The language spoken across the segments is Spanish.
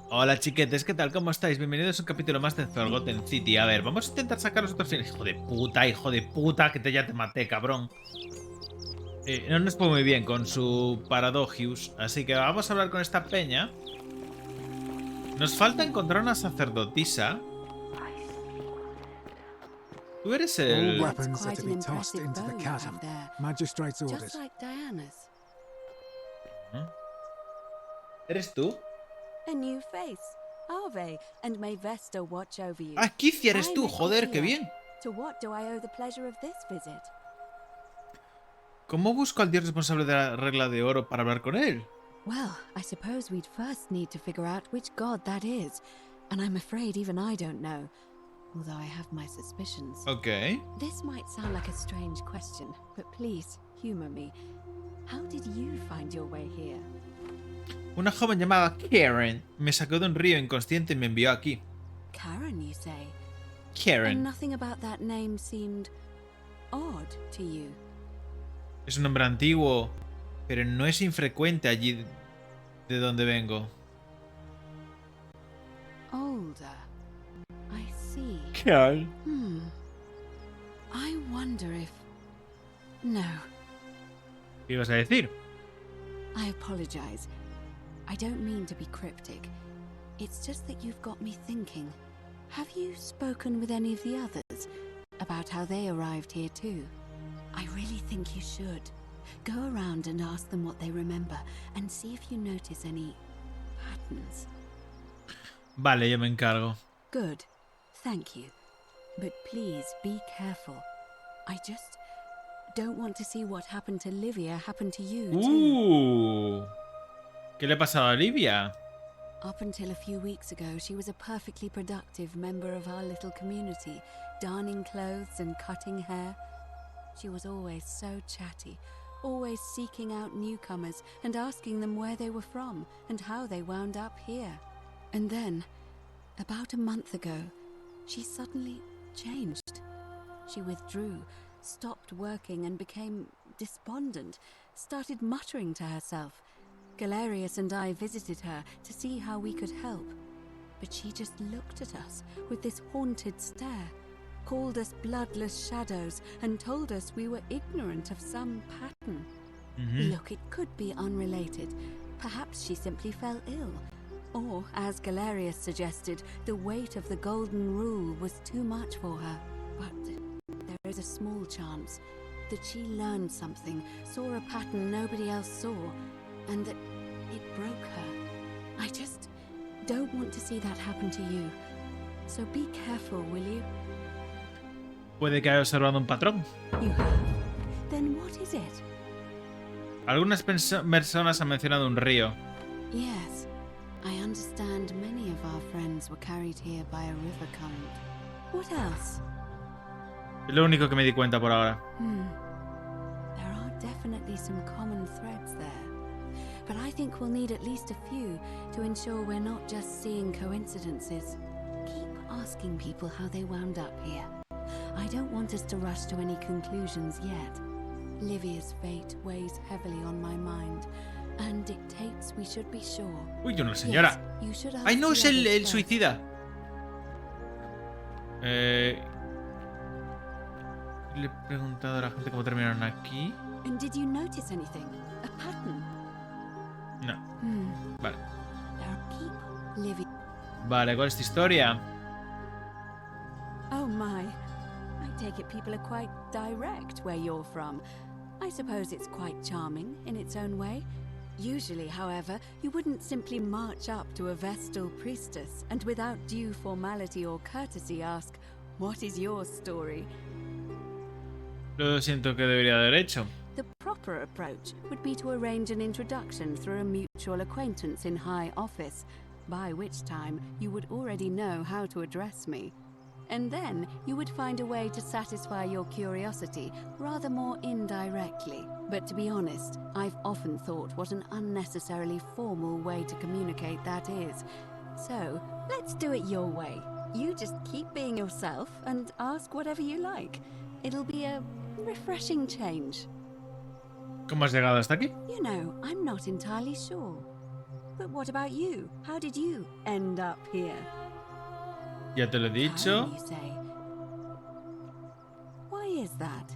Hola chiquetes, ¿qué tal? ¿Cómo estáis? Bienvenidos a un capítulo más de Forgotten City. A ver, vamos a intentar sacaros otro final. Hijo de puta, que ya te maté, cabrón. No nos fue muy bien con su Paradogius, así que vamos a hablar con esta peña. Nos falta encontrar una sacerdotisa. Tú eres All el... That's weapons are to quite an be tossed impressive into the bow you chasm. have there. Magistrate's Just orders. like Diana's. ¿Mm? ¿Eres tú? A new face. Ave, and may Vesta watch over you. Ah, Kithia, eres I'm tú, joder, qué Equitia. bien. To what do I owe the pleasure of this visit? ¿Cómo busco al dios responsable de la regla de oro para hablar con él? Well, I suppose we'd first need to figure out which god that is. And I'm afraid even I don't know. Although I have my suspicions. Ok. This might sound like a strange question, but please, humor me. How did you find your way here? Una joven llamada Karen me sacó de un río inconsciente y me envió aquí. Karen, you say? And Karen. nothing about that name seemed odd to you. Es un nombre antiguo, pero no es infrecuente allí de donde vengo. Older. I see. Karen. I wonder if... No, ¿Qué ibas a decir? I apologize. I don't mean to be cryptic. It's just that you've got me thinking. Have you spoken with any of the others about how they arrived here too? I really think you should. Go around and ask them what they remember and see if you notice any patterns. Vale, yo me encargo. Good. Thank you. But please be careful. I just don't want to see what happened to Livia happen to you too. ¿Qué le ha pasado a Olivia? Up until a few weeks ago, she was a perfectly productive member of our little community, darning clothes and cutting hair. She was always so chatty, always seeking out newcomers and asking them where they were from and how they wound up here. And then, about a month ago, she suddenly changed. She withdrew, stopped working and became despondent, started muttering to herself. Galerius and I visited her to see how we could help. But she just looked at us with this haunted stare, called us bloodless shadows and told us we were ignorant of some pattern. Look, it could be unrelated. Perhaps she simply fell ill. Or, as Galerius suggested, the weight of the golden rule was too much for her. But there is a small chance that she learned something, saw a pattern nobody else saw, and that it broke her. I just don't want to see that happen to you. So be careful, will you? Puede que haya observado un patrón. You have? Then what is it? Algunas personas han mencionado un río. Yes, I understand many of our friends were carried here by a river current. What else? Es lo único que me di cuenta por ahora. There are definitely some common threads there. But I think we'll need at least a few to ensure we're not just seeing coincidences. Keep asking people how they wound up here. I don't want us to rush to any conclusions yet. Livia's fate weighs heavily on my mind, and dictates we should be sure. Uy, una señora. Yes, you should ask ¡Ay, no! the Es others el first. suicida. Le he preguntado a la gente cómo terminaron aquí. And did you notice anything? A pattern? No. Vale. There, keep Livia. Vale, ¿cuál es tu historia? Oh my. I take it people are quite direct where you're from. I suppose it's quite charming in its own way. Usually, however, you wouldn't simply march up to a Vestal priestess and without due formality or courtesy ask, "What is your story?" Lo siento que debería haber hecho. The proper approach would be to arrange an introduction through a mutual acquaintance in high office, by which time you would already know how to address me. And then you would find a way to satisfy your curiosity rather more indirectly. But to be honest, I've often thought what an unnecessarily formal way to communicate that is. So, let's do it your way. You just keep being yourself and ask whatever you like. It'll be a refreshing change. ¿Cómo has llegado hasta aquí? You know, I'm not entirely sure. But what about you? How did you end up here? Ya te lo he dicho. Karen, you say. Why is that?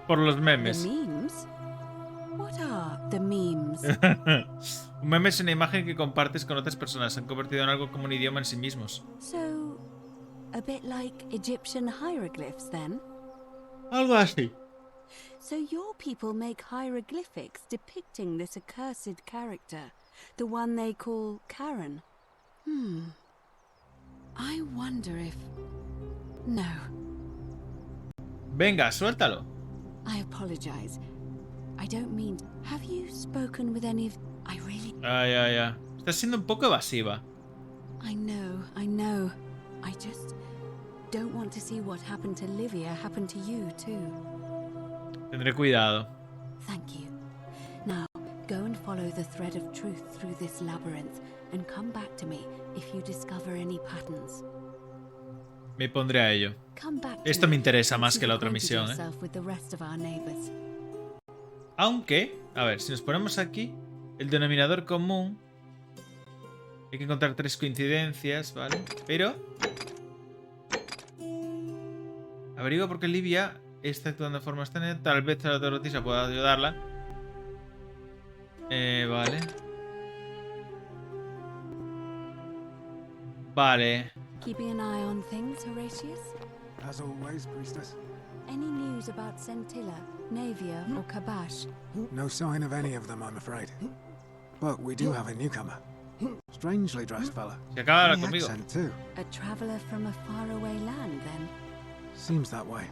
Por los The memes. memes? What are the memes? Un meme es una imagen que compartes con otras personas. Se han convertido en algo como un idioma en sí mismos. So, a bit like Egyptian hieroglyphs then? Algo así. So your people make hieroglyphics depicting this accursed character, the one they call Karen. I wonder if... No, Venga, suéltalo. I apologize. I don't mean... Have you spoken with any of... I really... Ya. Estás siendo un poco evasiva. I know. I just don't want to see what happened to Livia happen to you too. Tendré cuidado. Thank you. Now, go and follow the thread of truth through this labyrinth and come back to me if you discover any patterns. Me pondré a ello. Come back to Esto me me interesa once más you've que la otra acquainted misión, yourself with the rest of our neighbors. Aunque, a ver, si nos ponemos aquí, el denominador común... Hay que encontrar 3 coincidencias, ¿vale? Pero... Averigua por qué Livia está actuando de forma extraña. Tal vez la noticia pueda ayudarla. Vale. Vale. Keeping an eye on things, Horatius? As always, priestess. Any news about Centilla, Navia, or Kabash? No sign of any of them, I'm afraid. But we do have a newcomer. Strangely dressed fella. Se acaba de hablar Funny conmigo. accent too. A traveller from a faraway land, then? Seems that way.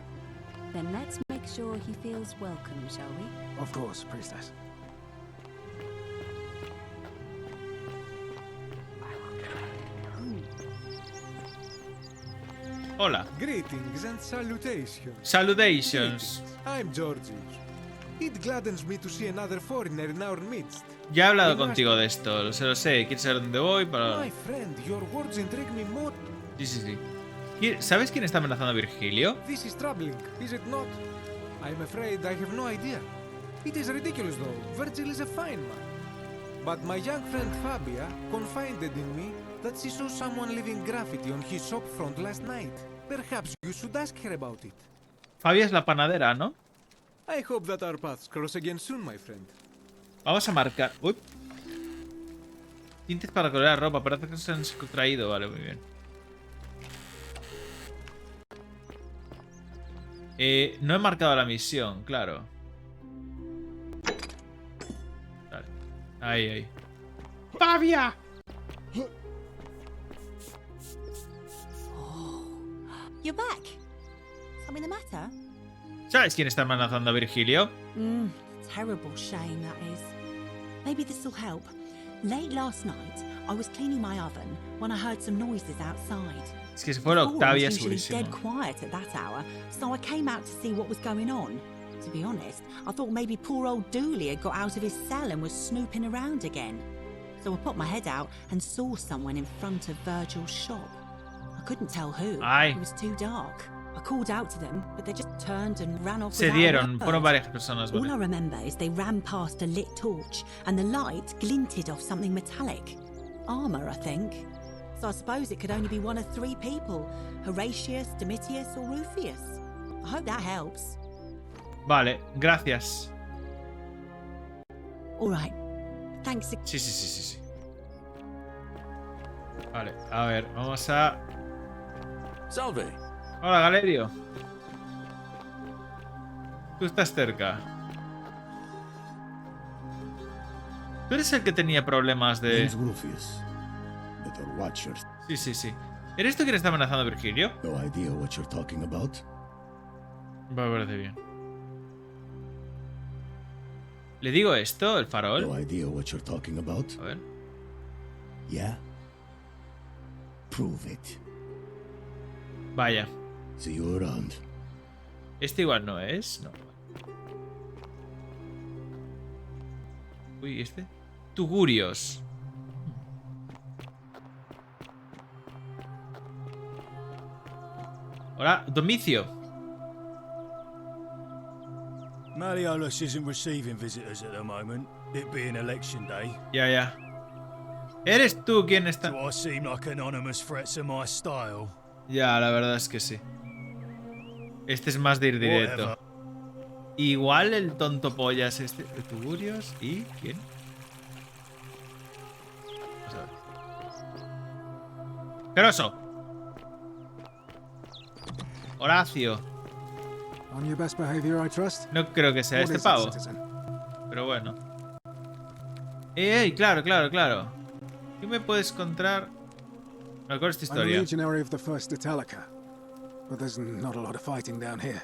Then let's make sure he feels welcome, shall we? Of course, priestess. Hola. Greetings and salutations. Salutations. I'm Georgius. It gladdens me to see another foreigner in our midst. Ya he hablado contigo de esto, lo sé. ¿Quieres saber dónde voy? My friend, your words intrigue me more. Sí. ¿Sabes quién está amenazando a Virgilio? This is troubling, is it not? I'm afraid I have no idea. It is ridiculous though. Virgil is a fine man. But my young friend Fabia confided in me that she saw someone leaving graffiti on his shop front last night. Perhaps you should ask her about it. Fabia es la panadera, ¿no? I hope that our paths cross again soon, my friend. Vamos a marcar. Uy. Tintes para colorear ropa. Parece que se han extraído. Vale, muy bien. No he marcado la misión, claro. Vale. Ahí. ¡Fabia! You're back. Something the matter? ¿Sabes quién está amenazando a Virgilio? Terrible shame, that is. Maybe this'll help. Late last night, I was cleaning my oven when I heard some noises outside. Es que si fuera Octavia, It's usually dead segurísimo. quiet at that hour, so I came out to see what was going on. To be honest, I thought maybe poor old Dooley had got out of his cell and was snooping around again. So I put my head out and saw someone in front of Virgil's shop. I couldn't tell who. Ay. It was too dark. I called out to them, but they just turned and ran off Se without a dieron. word. Fueron varias personas, All I vale. remember is they ran past a lit torch, and the light glinted off something metallic. Armor, I think. So I suppose it could only be one of 3 people. Horatius, Domitius, or Rufius. I hope that helps. Vale, gracias. All right. Thanks. Sí. Vale, a ver, vamos a... Salve. Hola, Galerio. Tú estás cerca. Tú eres el que tenía problemas de... Name's Rufius, but the Watchers. Sí. ¿Eres tú quien está amenazando a Virgilio? No idea what you're talking about. Me parece bien. ¿Le digo esto, el No farol? idea what you're talking about. A ver. Yeah? Prove it. Vaya. See you around. Este igual no es. No. Uy, ¿este? Tugurios. Hola, Domicio. Malleolus isn't receiving visitors at the moment. it being election day. Ya, ya. ¿Eres tú quien está...? Do I seem like anonymous threats in my style? Ya, la verdad es que sí. Este es más de ir directo. Whatever. Igual el tonto pollas este. Tuburios y... ¿quién? Vamos a ver. ¡Grosso! Horacio. On your best behavior, I trust? No creo que sea What este is it, pavo. citizen? Pero bueno. ¡Ey! Claro, claro, claro. ¿Qué me puedes contar? Me acuerdo esta I'm a historia. legionary of the 1st Italica, but there's not a lot of fighting down here.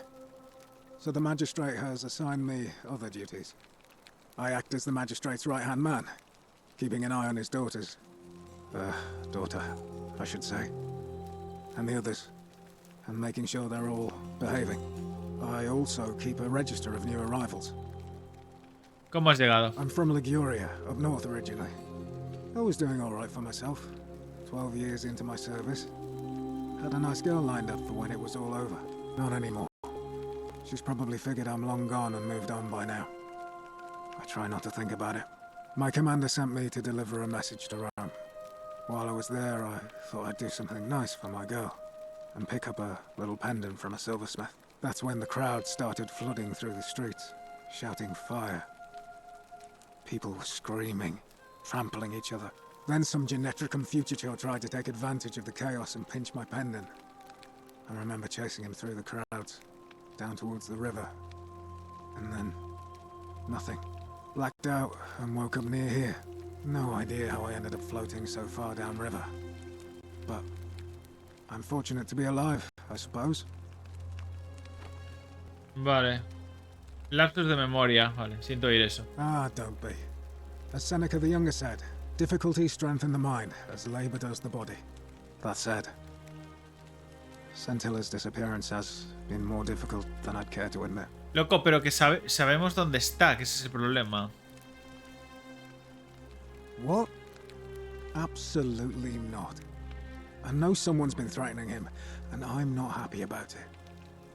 So the magistrate has assigned me other duties. I act as the magistrate's right-hand man, keeping an eye on his daughters. Daughter, I should say. And the others. And making sure they're all behaving. I also keep a register of new arrivals. ¿Cómo has llegado? I'm from Liguria, up north originally. I was doing all right for myself. 12 years into my service. Had a nice girl lined up for when it was all over. Not anymore. She's probably figured I'm long gone and moved on by now. I try not to think about it. My commander sent me to deliver a message to Rome. While I was there, I thought I'd do something nice for my girl. And pick up a little pendant from a silversmith. That's when the crowd started flooding through the streets, shouting fire. People were screaming, trampling each other. Then some genetricum fugitive tried to take advantage of the chaos and pinch my pendant. I remember chasing him through the crowds, down towards the river. And then... nothing. Blacked out and woke up near here. No idea how I ended up floating so far downriver. But... I'm fortunate to be alive, I suppose. Vale. Lapsus de memoria. Vale, siento oír eso. Ah, don't be. As Seneca the Younger said, difficulties strengthen the mind, as labor does the body. That said, Centilla's disappearance has been more difficult than I'd care to admit. Loco, pero que sabemos dónde está, que ese es el problema. What? Absolutely not. I know someone's been threatening him, and I'm not happy about it.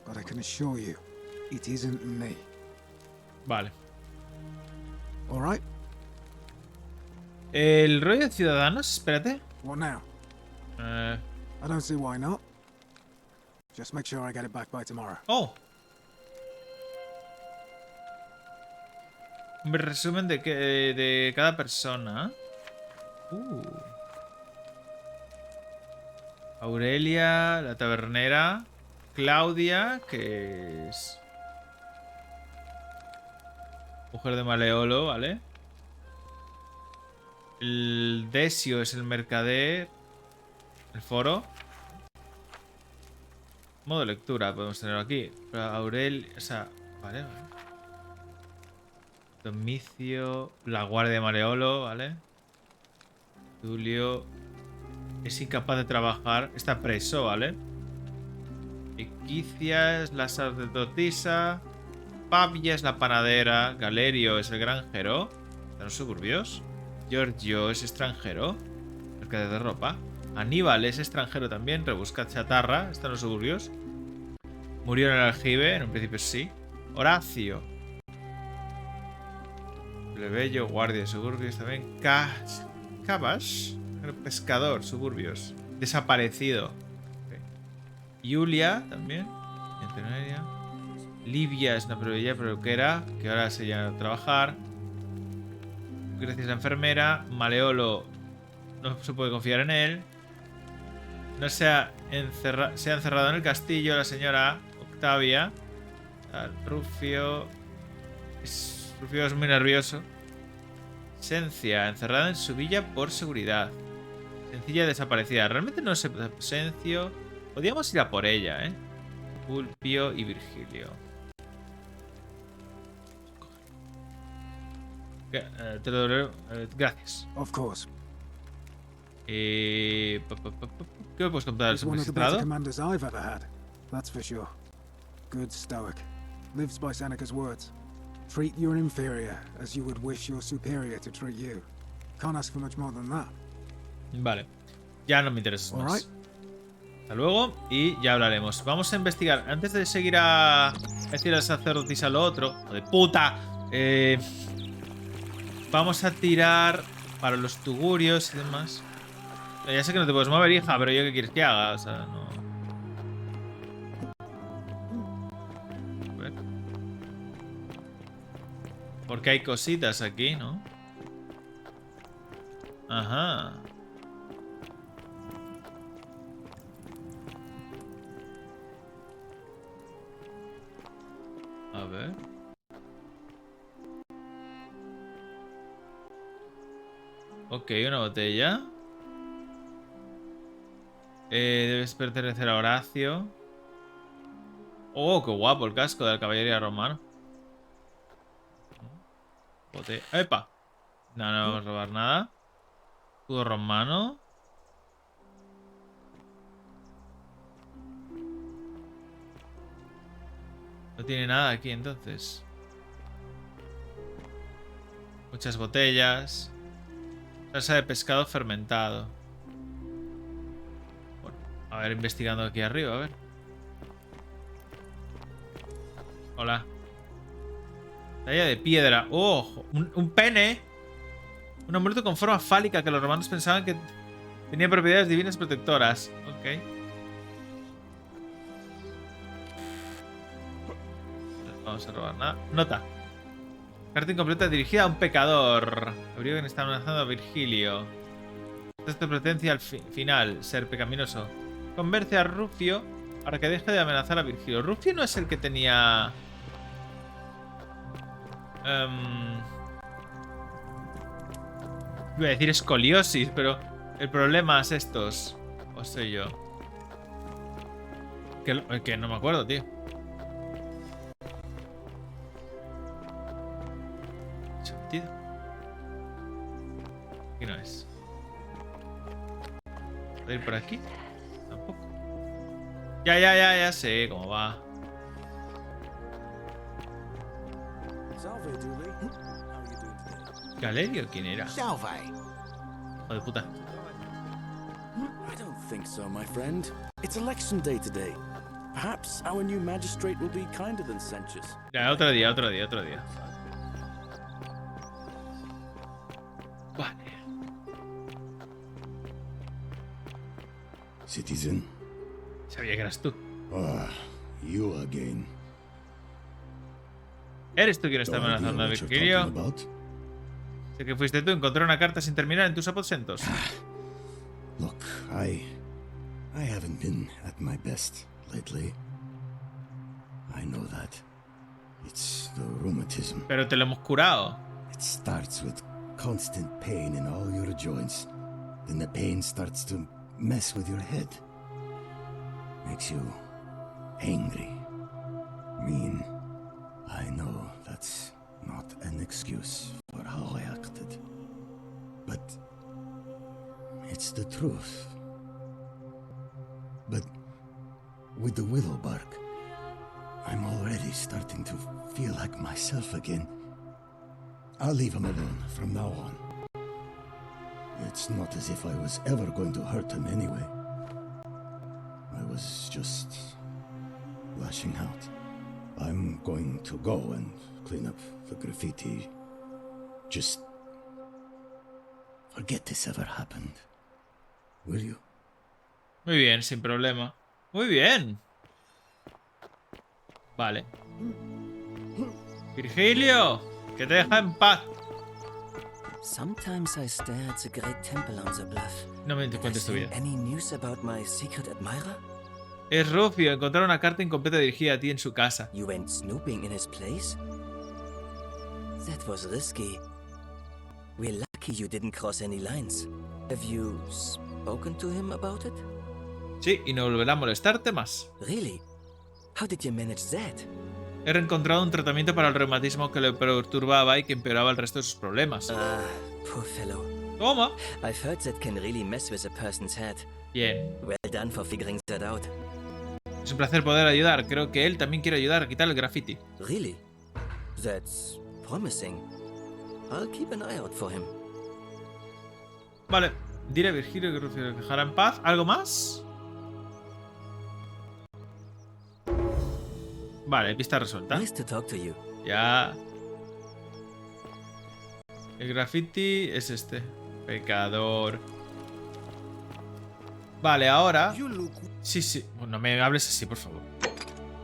But I can assure you, it isn't me. Vale. All right? El rollo de ciudadanos, espérate. What now? I don't see why not. Just make sure I get it back by tomorrow. Oh. Un resumen de cada persona. Aurelia, la tabernera. Claudia, que es mujer de Maleolo, ¿vale? El Desio es el mercader. El foro. Modo lectura, podemos tenerlo aquí. Pero Aurelia, o sea, vale, vale. Domicio, la guardia de Maleolo, ¿vale? Tulio es incapaz de trabajar, está preso, ¿vale? Equicia es la sacerdotisa. Pavia es la panadera. Galerio es el granjero. ¿Están los suburbios? Giorgio es extranjero. Mercader de ropa. Aníbal es extranjero también. Rebusca chatarra. ¿Están los suburbios? Murió en el aljibe. En un principio sí. Horacio. Plebeyo, guardia de suburbios también. Cabash. Pescador, suburbios. Desaparecido. Julia también. Centenaria. Livia es una peluquera que ahora se llama a trabajar. Gracias a la enfermera. Maleolo no se puede confiar en él. No se ha encerrado en el castillo la señora Octavia. Rufio es muy nervioso. Sencia, encerrada en su villa por seguridad. Sencilla desaparecida. Realmente no sé. Sencio. Podríamos ir a por ella, ¿eh? Pulpio y Virgilio. Te lo doy. Gracias. Of course. ¿Qué me puedes contar del He's one of the better magistrado? commanders I've ever had. That's for sure. Good stoic. Lives by Seneca's words. Treat your inferior as you would wish your superior to treat you. Can't ask for much more than that. Vale. Ya no me interesas All más. right. Hasta luego y ya hablaremos. Vamos a investigar. Antes de seguir a decir al sacerdotisa lo otro. ¡Hijo de puta! Vamos a tirar para los tugurios y demás. Ya sé que no te puedes mover, hija, pero yo qué quieres que haga, o sea, no... A ver. Porque hay cositas aquí, ¿no? Ajá. A ver. Ok, una botella. Debes pertenecer a Horacio. Oh, qué guapo el casco de la caballería romana. Botella. ¡Epa! No, no vamos a robar nada. Escudo romano. No tiene nada aquí entonces. Muchas botellas. Salsa de pescado fermentado. Bueno, a ver, investigando aquí arriba, a ver. Hola. Talla de piedra. ¡Oh! Un pene. Un amuleto con forma fálica que los romanos pensaban que tenía propiedades divinas protectoras. Ok. No vamos a robar nada. Nota. Carta incompleta dirigida a un pecador. Abrigo que está amenazando a Virgilio. Esto pretencia al final, ser pecaminoso. Convence a Rufio para que deje de amenazar a Virgilio. Rufio no es el que tenía... iba a decir escoliosis, pero el problema es estos. O soy yo. Que no me acuerdo, tío. Sentido. Aquí no es. ¿Puedo ir por aquí? Tampoco. Ya sé cómo va. ¿Galerio quién era? Salve. Hijo de puta. I don't think so, my friend. It's election day today. Perhaps our new magistrate will be kinder than Sentius. Ya, otro día. Vale. Citizen. Sabía que eras tú. Ah, you again. ¿Eres tú quien está No idea amenazando a what you're Virgilio? talking about. Sé que fuiste tú. Encontré una carta sin terminar en tus aposentos. Look, I haven't been at my best lately. I know that. It's the rheumatism. Pero te lo hemos curado. It starts with constant pain in all your joints. Then the pain starts to mess with your head. Makes you angry, mean. I know that's not an excuse for how I acted. But it's the truth. But with the willow bark, I'm already starting to feel like myself again. I'll leave him alone from now on. It's not as if I was ever going to hurt him anyway. I was just lashing out. I'm going to go and clean up the graffiti. Just forget this ever happened. Will you? Muy bien, sin problema. Muy bien. Vale. Virgilio, que te deja en paz. Sometimes I stare at the great temple on the bluff. No me Did I cuentes tu see vida. any news about my secret admirer? Es Rufio. Encontrar una carta incompleta dirigida a ti en su casa. You went snooping in his place? That was risky. We're lucky you didn't cross any lines. Have you spoken to him about it? Sí, y no volverá a molestarte más. Really? How did you manage that? He reencontrado un tratamiento para el reumatismo que le perturbaba y que empeoraba el resto de sus problemas. Ah, poor fellow. Toma. I've heard that can really mess with a person's head. Bien. Well done for figuring that out. Es un placer poder ayudar. Creo que él también quiere ayudar a quitar el graffiti. Really? That's promising. I'll keep an eye out for him. Vale. Diré a Virgilio que Rufio lo dejará en paz. ¿Algo más? Vale, pista resuelta. Nice to talk to you. Ya. El graffiti es este. Pecador. Vale, ahora... You look... Sí, sí. Bueno, no me hables así, por favor.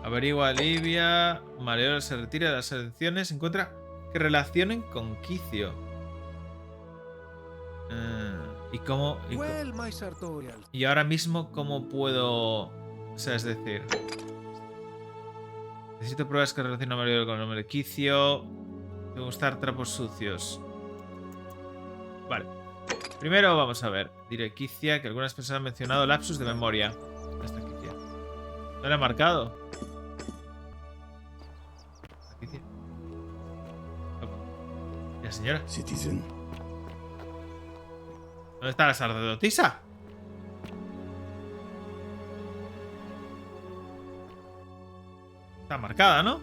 Averigua alivia. Maleolo se retira de las elecciones. Encuentra que relacionen con Quicio. ¿Y cómo...? Well, my sartorial. Y ahora mismo, ¿cómo puedo...? O sea, es decir... Necesito pruebas que relacionen a Maleolo con el nombre de Quicio. Me gustar trapos sucios. Vale. Primero vamos a ver. Diré Quicia, que algunas personas han mencionado lapsus de memoria. ¿Dónde está Quicia? ¿No le ha marcado? ¿Está Quicia? ¿Y la señora? Citizen. ¿Dónde está la sacerdotisa? Está marcada, ¿no?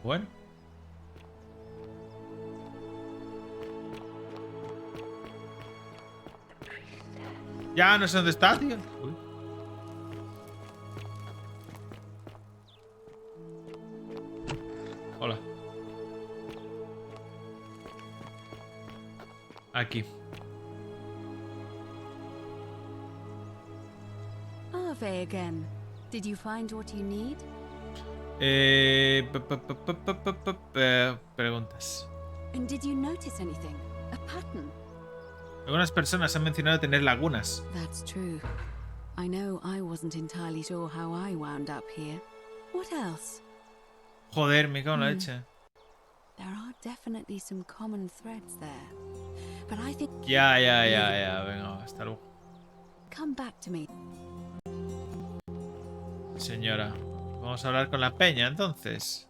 Bueno. Ya no sé dónde está, tío. Uy. Hola. Aquí. Ave again. Did you find what you need? Preguntas. And did you notice anything? A pattern? Algunas personas han mencionado tener lagunas. That's true. I know I wasn't entirely sure how I wound up here. What else? Joder, me cago en la leche. There are definitely some common threads there. But I think... Ya. Venga, hasta luego. Come back to me. Señora. Vamos a hablar con la peña, entonces.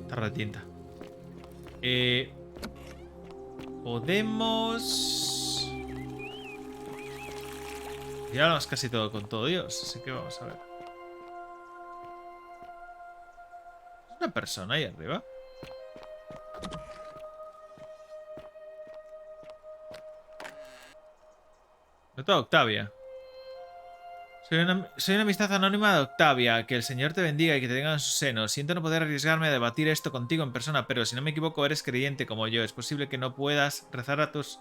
Tarra de tinta. Podemos... Ya hablamos casi todo con todo Dios, así que vamos a ver. ¿Es una persona ahí arriba? Nota a Octavia. Soy una amistad anónima de Octavia. Que el Señor te bendiga y que te tenga en su seno. Siento no poder arriesgarme a debatir esto contigo en persona, pero si no me equivoco eres creyente como yo. Es posible que no puedas rezar a tus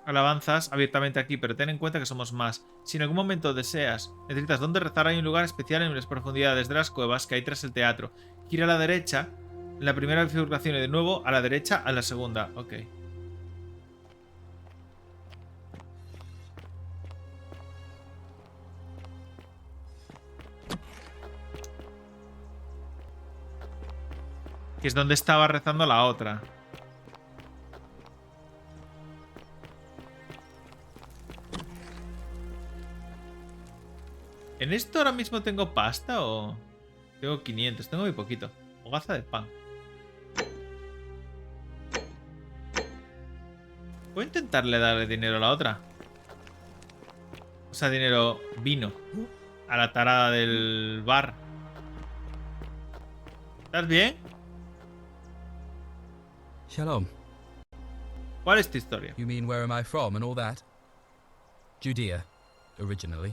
alabanzas abiertamente aquí, pero ten en cuenta que somos más. Si en algún momento necesitas dónde rezar, hay un lugar especial en las profundidades de las cuevas que hay tras el teatro. Gira a la derecha en la primera bifurcación y de nuevo a la derecha a la segunda. Ok. Que es donde estaba rezando la otra. ¿En esto ahora mismo tengo pasta o...? Tengo 500, tengo muy poquito. Hogaza de pan. Voy a intentarle darle dinero a la otra. O sea, dinero vino. A la tarada del bar. ¿Estás bien? Shalom. ¿Cuál es tu historia? You mean where am I from and all that? Judea, originally.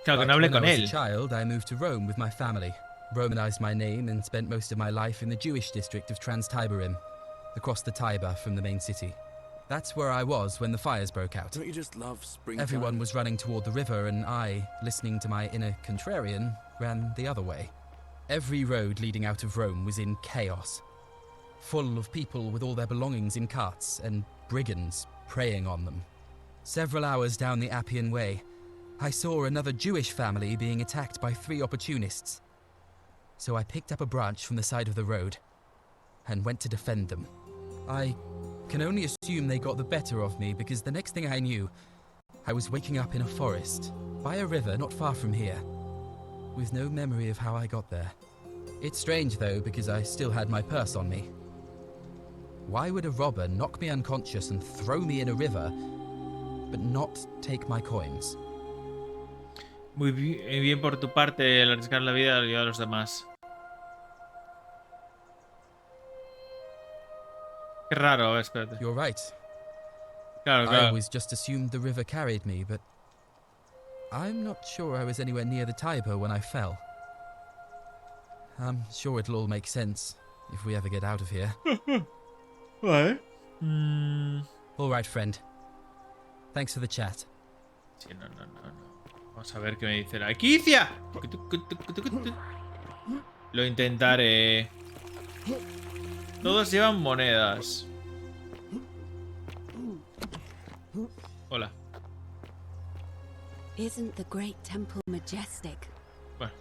Claro, que no But hablé when con I was él. a child, I moved to Rome with my family, Romanized my name, and spent most of my life in the Jewish district of Trans-Tiberim, across the Tiber from the main city. That's where I was when the fires broke out. Don't you just love spring? Everyone was running toward the river, and I, listening to my inner contrarian, ran the other way. Every road leading out of Rome was in chaos, full of people with all their belongings in carts and brigands preying on them. Several hours down the Appian Way, I saw another Jewish family being attacked by 3 opportunists. So I picked up a branch from the side of the road and went to defend them. I can only assume they got the better of me because the next thing I knew, I was waking up in a forest, by a river not far from here, with no memory of how I got there. It's strange though, because I still had my purse on me. Why would a robber knock me unconscious and throw me in a river, but not take my coins? Muy bien por tu parte el arriesgar la vida y ayudar a los demás. Qué raro, a ver, espérate. You're right. Claro, I claro. always just assumed the river carried me, but I'm not sure I was anywhere near the Tiber when I fell. I'm sure it'll all make sense if we ever get out of here. Vale. All right, friend. Thanks for the chat. Sí, no. Vamos a ver qué me dice la Kicia. Lo intentaré. Todos llevan monedas. Hola. Isn't the great temple majestic? Bueno,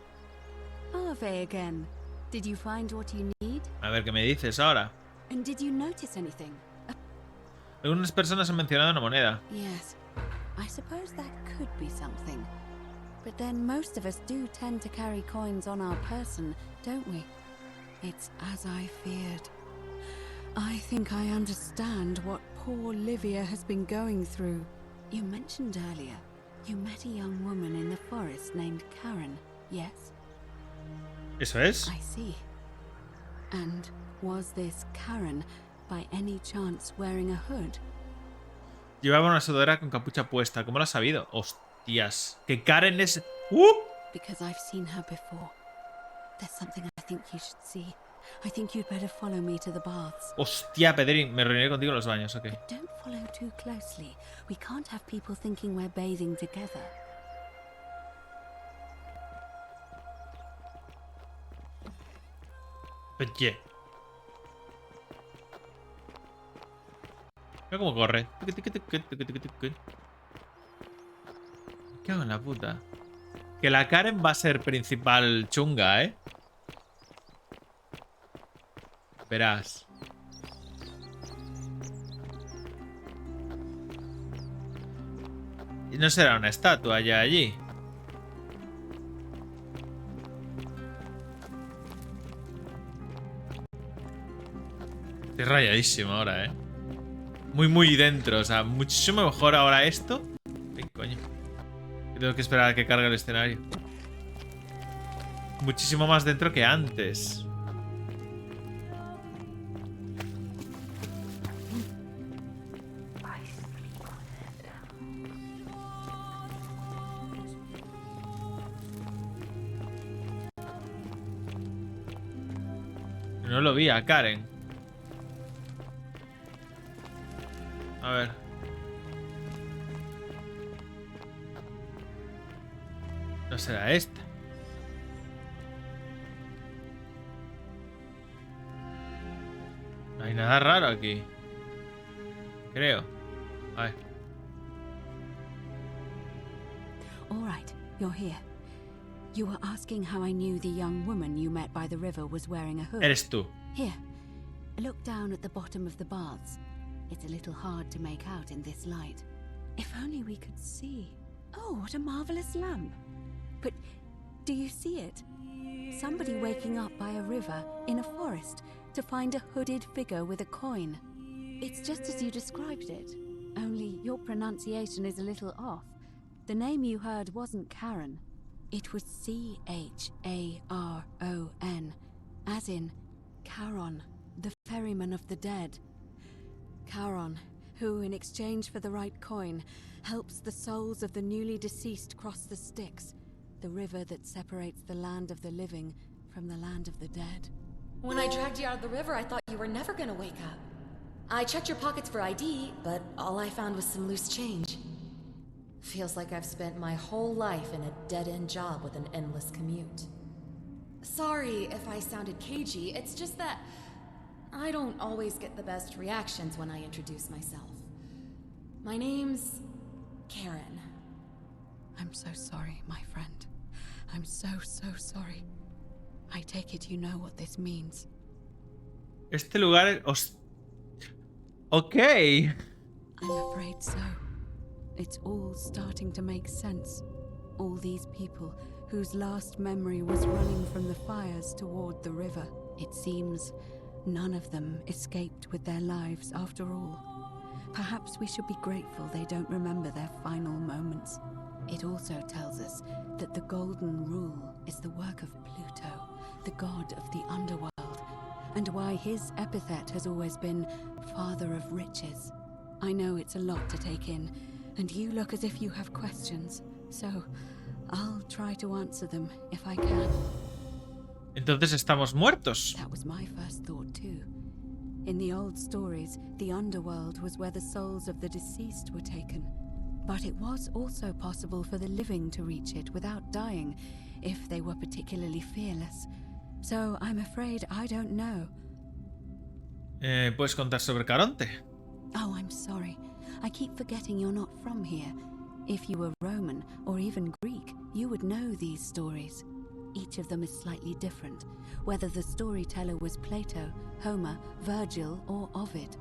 Ave again. Did you find what you need? a ver qué me dices ahora. And did you notice anything? Algunas personas han mencionado una moneda. Yes. I suppose that could be something. But then most of us do tend to carry coins on our person, don't we? It's as I feared. I think I understand what poor Livia has been going through. You mentioned earlier you met a young woman in the forest named Karen, yes? ¿Eso es? I see. And was this Karen by any chance wearing a hood? Llevaba una sudadera con capucha puesta. ¿Cómo lo has sabido? Hostias. Que Karen es... Because I've seen her before. There's something I think you should see. I think you'd better follow me to the baths. Hostia, Pedrín. Me reuniré contigo en los baños, ok. But don't follow too closely. We can't have people thinking we're bathing together. Oye. Mira cómo corre. ¿Qué hago en la puta? Que la Karen va a ser principal chunga, ¿eh? Verás. Y no será una estatua ya allí. Estoy rayadísimo ahora, ¿eh? Muy dentro. O sea, muchísimo mejor ahora esto. ¿Qué coño? Tengo que esperar a que cargue el escenario. Muchísimo más dentro que antes. No lo vi a Karen. A ver. No será esta. No hay nada raro aquí. Creo. A ver. All right, you're here. You were asking how I knew the young woman you met by the river was wearing a hood. Eres tú. Here, look down at the bottom of the baths. It's a little hard to make out in this light. If only we could see. Oh, what a marvelous lamp. But do you see it? Somebody waking up by a river in a forest to find a hooded figure with a coin. It's just as you described it, only your pronunciation is a little off. The name you heard wasn't Karen. It was C-H-A-R-O-N, as in Charon, the ferryman of the dead. Charon, who, in exchange for the right coin, helps the souls of the newly deceased cross the Styx, the river that separates the land of the living from the land of the dead. When I dragged you out of the river, I thought you were never gonna wake up. I checked your pockets for ID, but all I found was some loose change. Feels like I've spent my whole life in a dead-end job with an endless commute. Sorry if I sounded cagey, it's just that I don't always get the best reactions when I introduce myself. My name's Karen. I'm so sorry, my friend. I'm so sorry. I take it you know what this means. Este lugar es... Ok. I'm afraid so. It's all starting to make sense. All these people whose last memory was running from the fires toward the river. It seems none of them escaped with their lives after all. Perhaps we should be grateful they don't remember their final moments. It also tells us that the Golden Rule is the work of Pluto, the god of the underworld, and why his epithet has always been Father of Riches. I know it's a lot to take in, and you look as if you have questions, so I'll try to answer them if I can. Entonces estamos muertos. That was my first thought too. In the old stories, the underworld was where the souls of the deceased were taken. But it was also possible for the living to reach it without dying, if they were particularly fearless. So I'm afraid I don't know. ¿Puedes contar sobre Caronte? Oh, I'm sorry. I keep forgetting you're not from here. If you were Roman, or even Greek, you would know these stories. Each of them is slightly different, whether the storyteller was Plato, Homer, Virgil, or Ovid.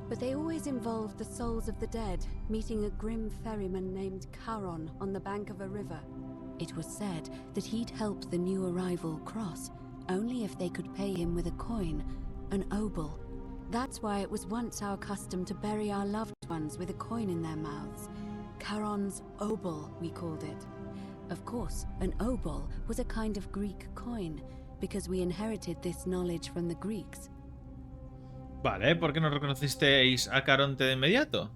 But they always involved the souls of the dead meeting a grim ferryman named Charon on the bank of a river. It was said that he'd help the new arrival cross, only if they could pay him with a coin, an obol. That's why it was once our custom to bury our loved ones with a coin in their mouths. Charon's obol, we called it. Of course, an obol was a kind of Greek coin, because we inherited this knowledge from the Greeks. Vale, ¿por qué no reconocisteis a Caronte de inmediato?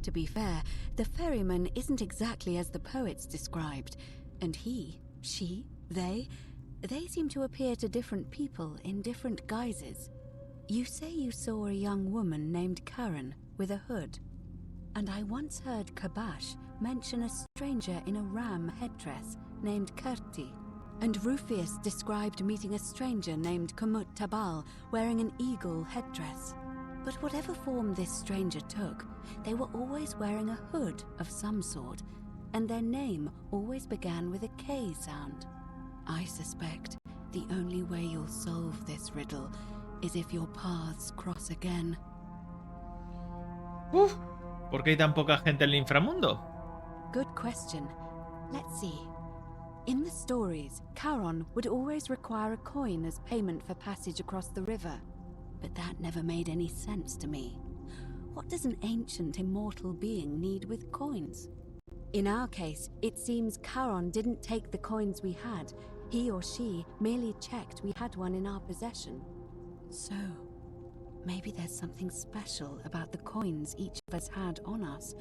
To be fair, the ferryman isn't exactly as the poets described, and he, she, they seem to appear to different people in different guises. You say you saw a young woman named Karen with a hood, and I once heard Kabash mention a stranger in a ram headdress named Kerti, and Rufius described meeting a stranger named Kumut Tabal wearing an eagle headdress. But whatever form this stranger took, they were always wearing a hood of some sort, and their name always began with a K sound. I suspect the only way you'll solve this riddle is if your paths cross again. ¿Por qué hay tan poca gente en el inframundo? Good question. Let's see. In the stories, Charon would always require a coin as payment for passage across the river. But that never made any sense to me. What does an ancient immortal being need with coins? In our case, it seems Charon didn't take the coins we had. He or she merely checked we had one in our possession. So, maybe there's something special about the coins each of us had on us.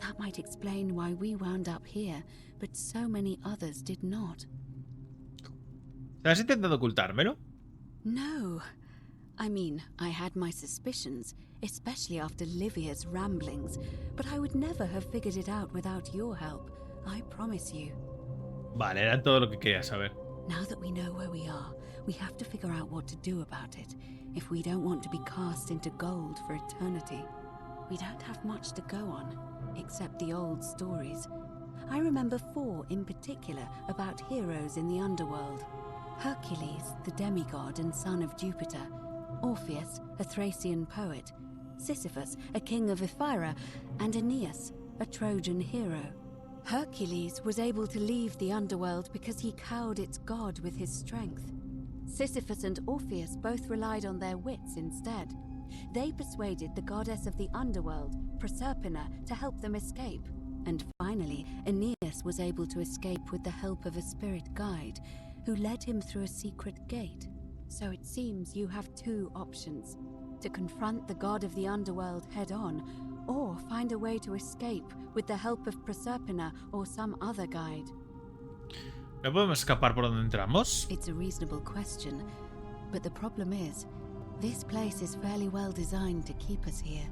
That might explain why we wound up here, but so many others did not. ¿Estás intentando ocultármelo? No. I mean, I had my suspicions, especially after Livia's ramblings, but I would never have figured it out without your help, I promise you. Vale, era todo lo que quería saber. Now that we know where we are, we have to figure out what to do about it, if we don't want to be cast into gold for eternity. We don't have much to go on, except the old stories. I remember 4 in particular about heroes in the underworld. Hercules, the demigod and son of Jupiter. Orpheus, a Thracian poet. Sisyphus, a king of Ephyra. And Aeneas, a Trojan hero. Hercules was able to leave the underworld because he cowed its god with his strength. Sisyphus and Orpheus both relied on their wits instead. They persuaded the goddess of the underworld, Proserpina, to help them escape. And finally, Aeneas was able to escape with the help of a spirit guide, who led him through a secret gate. So it seems you have 2 options: to confront the god of the underworld head-on, or find a way to escape with the help of Proserpina or some other guide. ¿No podemos escapar por donde entramos? It's a reasonable question, but the problem is, this place is fairly well designed to keep us here.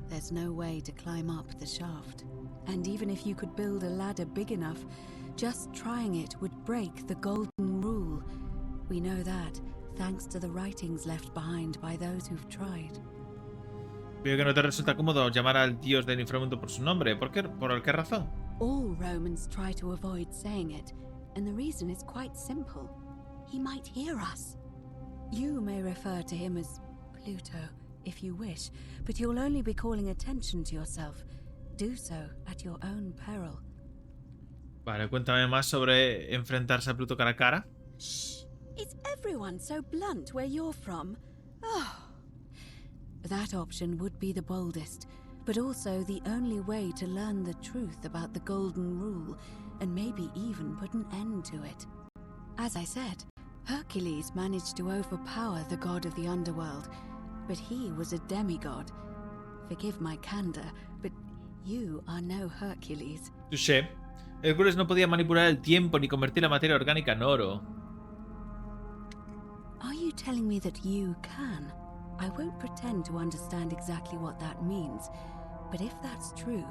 There's no way to climb up the shaft. And even if you could build a ladder big enough, just trying it would break the golden rule. We know that, thanks to the writings left behind by those who've tried. Veo que no te resulta cómodo llamar al dios del inframundo por su nombre. ¿Por qué? ¿Por qué razón? All Romans try to avoid saying it, and the reason is quite simple. He might hear us. You may refer to him as Pluto, if you wish, but you'll only be calling attention to yourself. Do so at your own peril. Vale, cuéntame más sobre enfrentarse a Pluto cara a cara. Shh! Is everyone so blunt where you're from? Oh. That option would be the boldest, but also the only way to learn the truth about the Golden Rule, and maybe even put an end to it. As I said, Hercules managed to overpower the god of the underworld, but he was a demigod. Forgive my candor, but you are no Hercules. Touché. Hércules no podía manipular el tiempo ni convertir la materia orgánica en oro. Are you telling me that you can? I won't pretend to understand exactly what that means, but if that's true,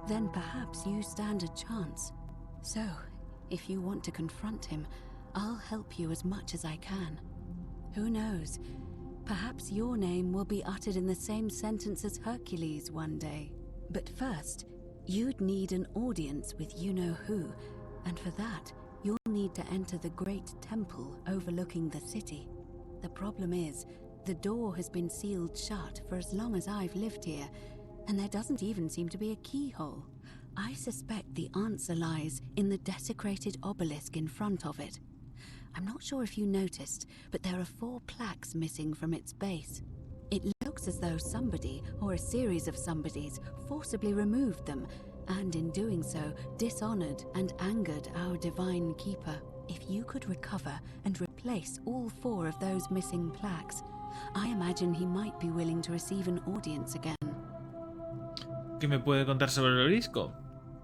then perhaps you stand a chance. So, if you want to confront him, I'll help you as much as I can. Who knows? Perhaps your name will be uttered in the same sentence as Hercules one day. But first, you'd need an audience with you-know-who, and for that, you'll need to enter the great temple overlooking the city. The problem is, the door has been sealed shut for as long as I've lived here, and there doesn't even seem to be a keyhole. I suspect the answer lies in the desecrated obelisk in front of it. I'm not sure if you noticed, but there are 4 plaques missing from its base. It looks as though somebody, or a series of somebodies, forcibly removed them, and in doing so, dishonored and angered our divine keeper. If you could recover and replace all 4 of those missing plaques, I imagine he might be willing to receive an audience again. ¿Qué me puede contar sobre el obelisco?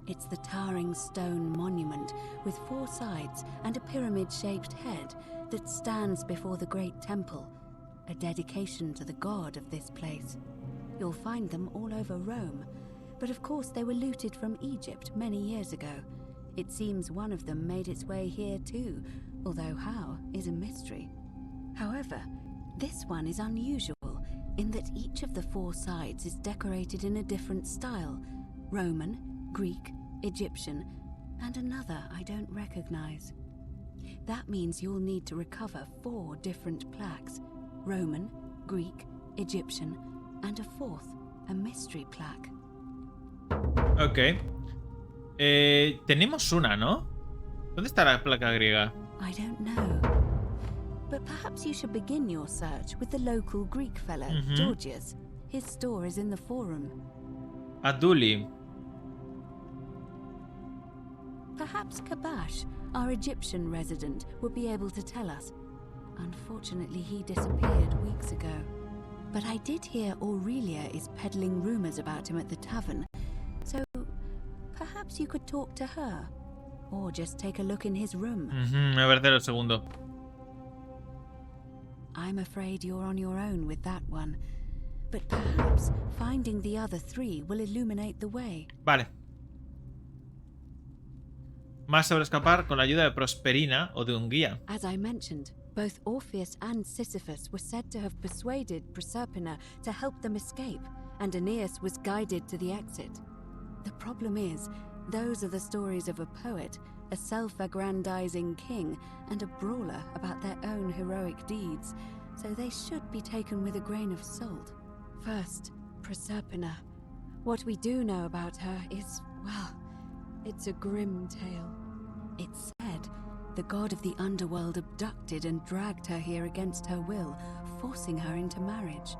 It's the towering stone monument with 4 sides and a pyramid-shaped head that stands before the great temple, a dedication to the god of this place. You'll find them all over Rome, but of course they were looted from Egypt many years ago. It seems one of them made its way here too, although how is a mystery. However, this one is unusual in that each of the 4 sides is decorated in a different style: Roman, Greek, Egyptian, and another I don't recognize. That means you'll need to recover 4 different plaques: Roman, Greek, Egyptian, and a 4th, a mystery plaque. Ok. Tenemos una, ¿no? ¿Dónde está la placa griega? I don't know. But perhaps you should begin your search with the local Greek fellow, Georgius. His store is in the forum. Aduli. Perhaps Kabash, our Egyptian resident, would be able to tell us. Unfortunately, he disappeared weeks ago. But I did hear Aurelia is peddling rumors about him at the tavern, so perhaps you could talk to her, or just take a look in his room. A ver, el segundo. I'm afraid you're on your own with that one, but perhaps finding the other 3 will illuminate the way. Vale. Más sobre escapar con la ayuda de Prosperina o de un guía. As I mentioned, both Orpheus and Sisyphus were said to have persuaded Proserpina to help them escape, and Aeneas was guided to the exit. The problem is, those are the stories of a poet, a self-aggrandizing king, and a brawler about their own heroic deeds, so they should be taken with a grain of salt. First, Proserpina. What we do know about her is, well, it's a grim tale. It's said the god of the underworld abducted and dragged her here against her will, forcing her into marriage.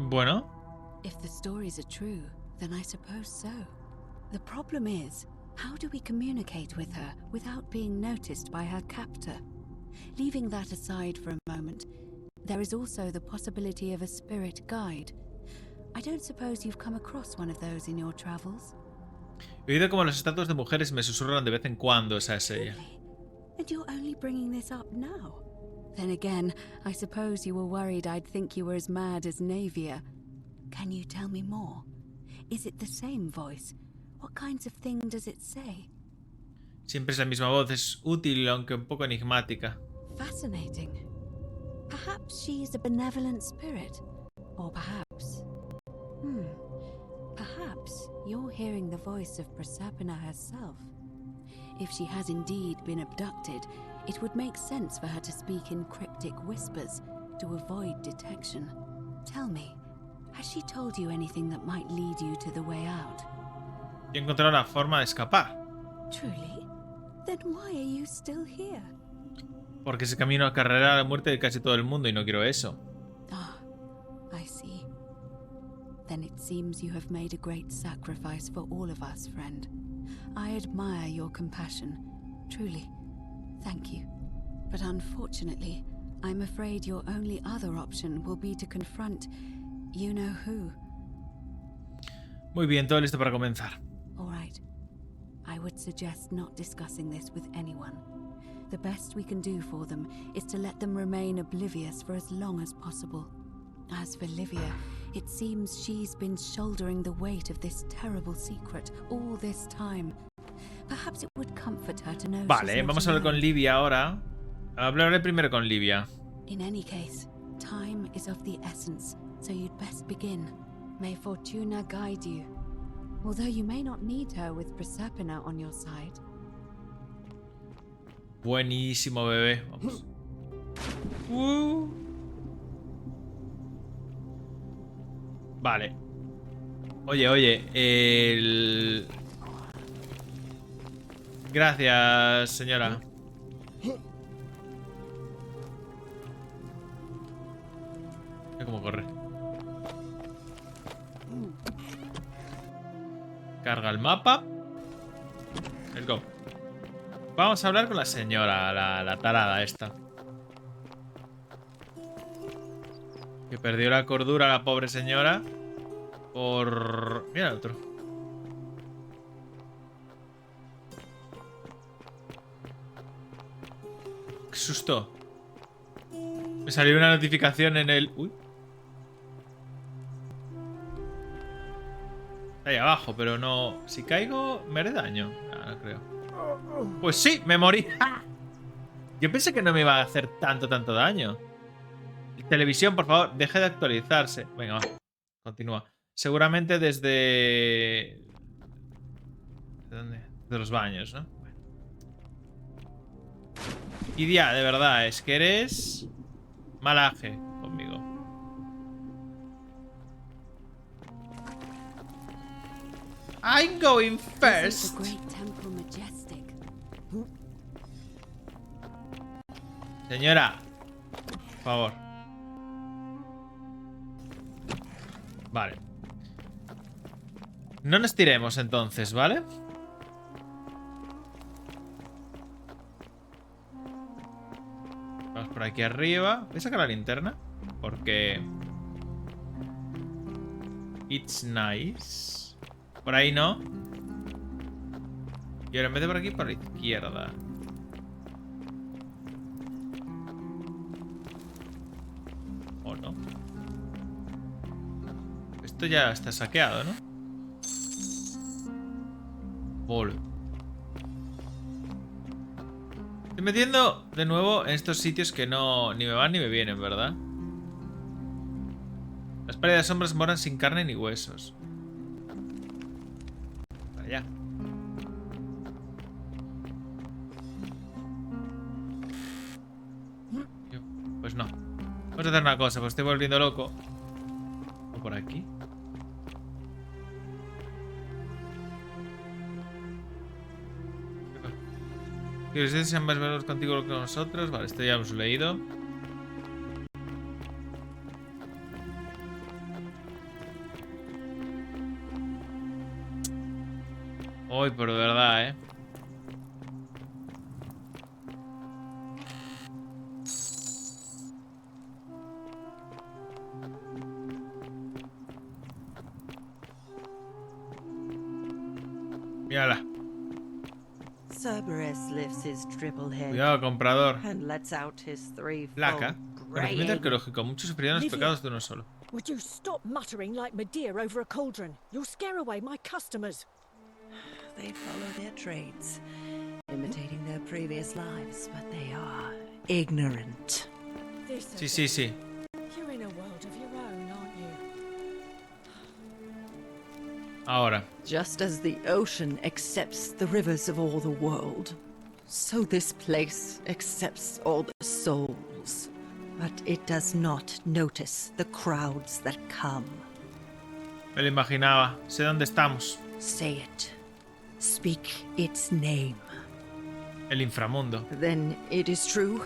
Bueno. If the stories are true, then I suppose so. The problem is, how do we communicate with her without being noticed by her captor? Leaving that aside for a moment, there is also the possibility of a spirit guide. I don't suppose you've come across one of those in your travels? He oído como las estatuas de mujeres me susurran de vez en cuando. Esa es ella. And you're only bringing this up now? Then again, I suppose you were worried I'd think you were as mad as Navia. Can you tell me more? Is it the same voice? What kinds of thing does it say? Siempre es la misma voz. Es útil, aunque un poco enigmática. Fascinating. Perhaps she's a benevolent spirit. Or perhaps... Perhaps you're hearing the voice of Proserpina herself. If she has indeed been abducted, it would make sense for her to speak in cryptic whispers to avoid detection. Tell me, has she told you anything that might lead you to the way out? He encontrado una forma de escapar. Truly? Then why are you still here? Porque ese camino acarreará la muerte de casi todo el mundo y no quiero eso. Ah, I see. Then it seems you have made a great sacrifice for all of us, friend. I admire your compassion. Truly, thank you. But unfortunately, I'm afraid your only other option will be to confront you know who. Muy bien, todo listo para comenzar. All right. I would suggest not discussing this with anyone. The best we can do for them is to let them remain oblivious for as long as possible. As for Livia, it seems she's been shouldering the weight of this terrible secret all this time. Perhaps it would comfort her to know. Vale, vamos a hablar con Livia ahora. Hablaré primero con Livia. In any case, time is of the essence, so you'd best begin. May Fortuna guide you. Although you may not need her with Proserpina on your side. Buenísimo, bebé. Vamos. Vale. Oye, Gracias, señora. Mira cómo corre. Carga el mapa. Let's go. Vamos a hablar con la señora, la tarada esta. Que perdió la cordura la pobre señora. Mira el otro. Qué susto. Me salió una notificación en el... Uy. Está ahí abajo, pero no... Si caigo, me haré daño. No creo. Pues sí, me morí. Yo pensé que no me iba a hacer tanto daño. Televisión, por favor, deje de actualizarse. Venga, va. Continúa. Seguramente desde... ¿De dónde? De los baños, ¿no? Bueno. Idia, de verdad, es que eres... malaje conmigo. I'm going first. Señora, por favor. Vale. No nos tiremos entonces, ¿vale? Vamos por aquí arriba. Voy a sacar la linterna porque... It's nice. Por ahí no. Y ahora en vez de por aquí, por la izquierda. ¿O no? Esto ya está saqueado, ¿no? Vol. Estoy metiendo de nuevo en estos sitios que no... ni me van ni me vienen, ¿verdad? Las paredes de sombras moran sin carne ni huesos. Para allá. Pues no. Vamos a hacer una cosa, pues estoy volviendo loco. O por aquí. Que ustedes sean más veloces contigo que nosotros. Vale, esto ya hemos leído. Uy, pero de verdad, Mírala. Cerberus lifts his triple head Cuidado, comprador. and lets out his Placa. threefold Conocimiento graying. arqueológico. Muchos sufrirán los Livia. pecados de uno solo. Would you stop muttering like Medea over a cauldron? You'll scare away my customers. They follow their trades, imitating their previous lives, but they are ignorant. This Sí, is sí, it. sí. You're in a world of your own, aren't you? Ahora. Just as the ocean accepts the rivers of all the world, so this place accepts all the souls. But it does not notice the crowds that come. Me lo imaginaba. Sé dónde estamos. Say it. Speak its name. El inframundo. Then it is true.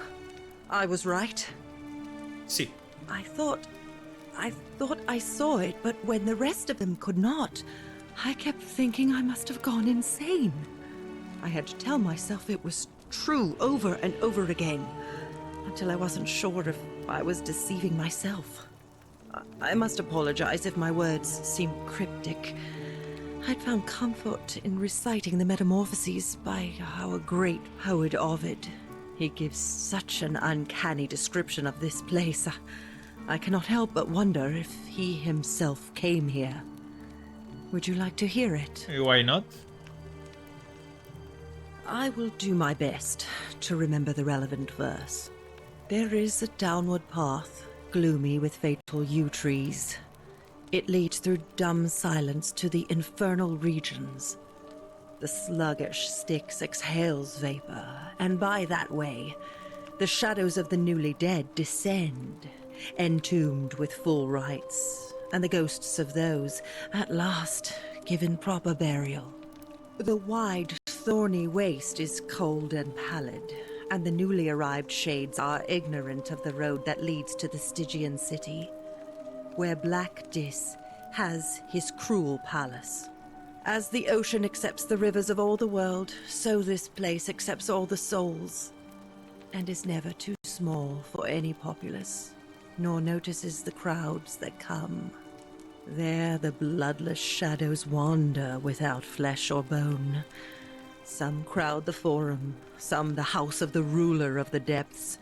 I was right. Sí. I thought I saw it, but when the rest of them could not, I kept thinking I must have gone insane. I had to tell myself it was true over and over again, until I wasn't sure if I was deceiving myself. I must apologize if my words seem cryptic. I'd found comfort in reciting the Metamorphoses by our great poet Ovid. He gives such an uncanny description of this place. I cannot help but wonder if he himself came here. Would you like to hear it? Why not? I will do my best to remember the relevant verse. There is a downward path, gloomy with fateful yew trees. It leads through dumb silence to the infernal regions. The sluggish Styx exhales vapor, and by that way, the shadows of the newly dead descend, entombed with full rites, and the ghosts of those, at last, given proper burial. The wide, thorny waste is cold and pallid, and the newly arrived shades are ignorant of the road that leads to the Stygian city, where Black Dis has his cruel palace. As the ocean accepts the rivers of all the world, so this place accepts all the souls, and is never too small for any populace, nor notices the crowds that come. There the bloodless shadows wander without flesh or bone. Some crowd the forum, some the house of the ruler of the depths.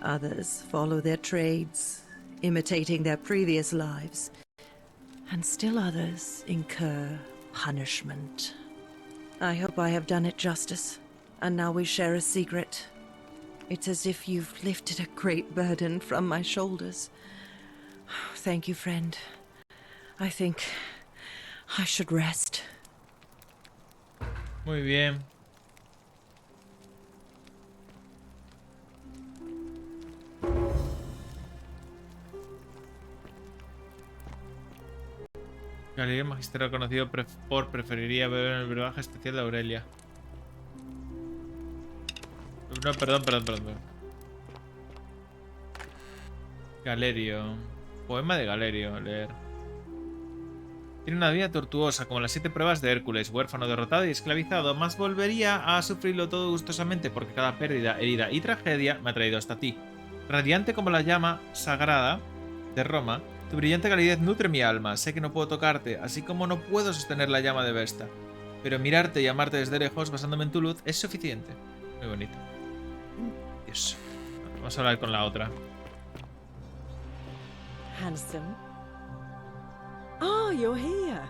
Others follow their trades, imitating their previous lives. And still others incur punishment. I hope I have done it justice, and now we share a secret. It's as if you've lifted a great burden from my shoulders. Thank you, friend. I think I should rest. Muy bien. Galería magistrado conocido por preferiría beber en el brebaje especial de Aurelia. No, perdón. Galerio. Poema de Galerio, leer. Tiene una vida tortuosa, como las 7 pruebas de Hércules, huérfano, derrotado y esclavizado, mas volvería a sufrirlo todo gustosamente porque cada pérdida, herida y tragedia me ha traído hasta ti. Radiante como la llama sagrada de Roma, tu brillante calidez nutre mi alma. Sé que no puedo tocarte, así como no puedo sostener la llama de Vesta. Pero mirarte y amarte desde lejos, basándome en tu luz, es suficiente. Muy bonito. Dios. Vamos a hablar con la otra. Handsome. Oh, you're here.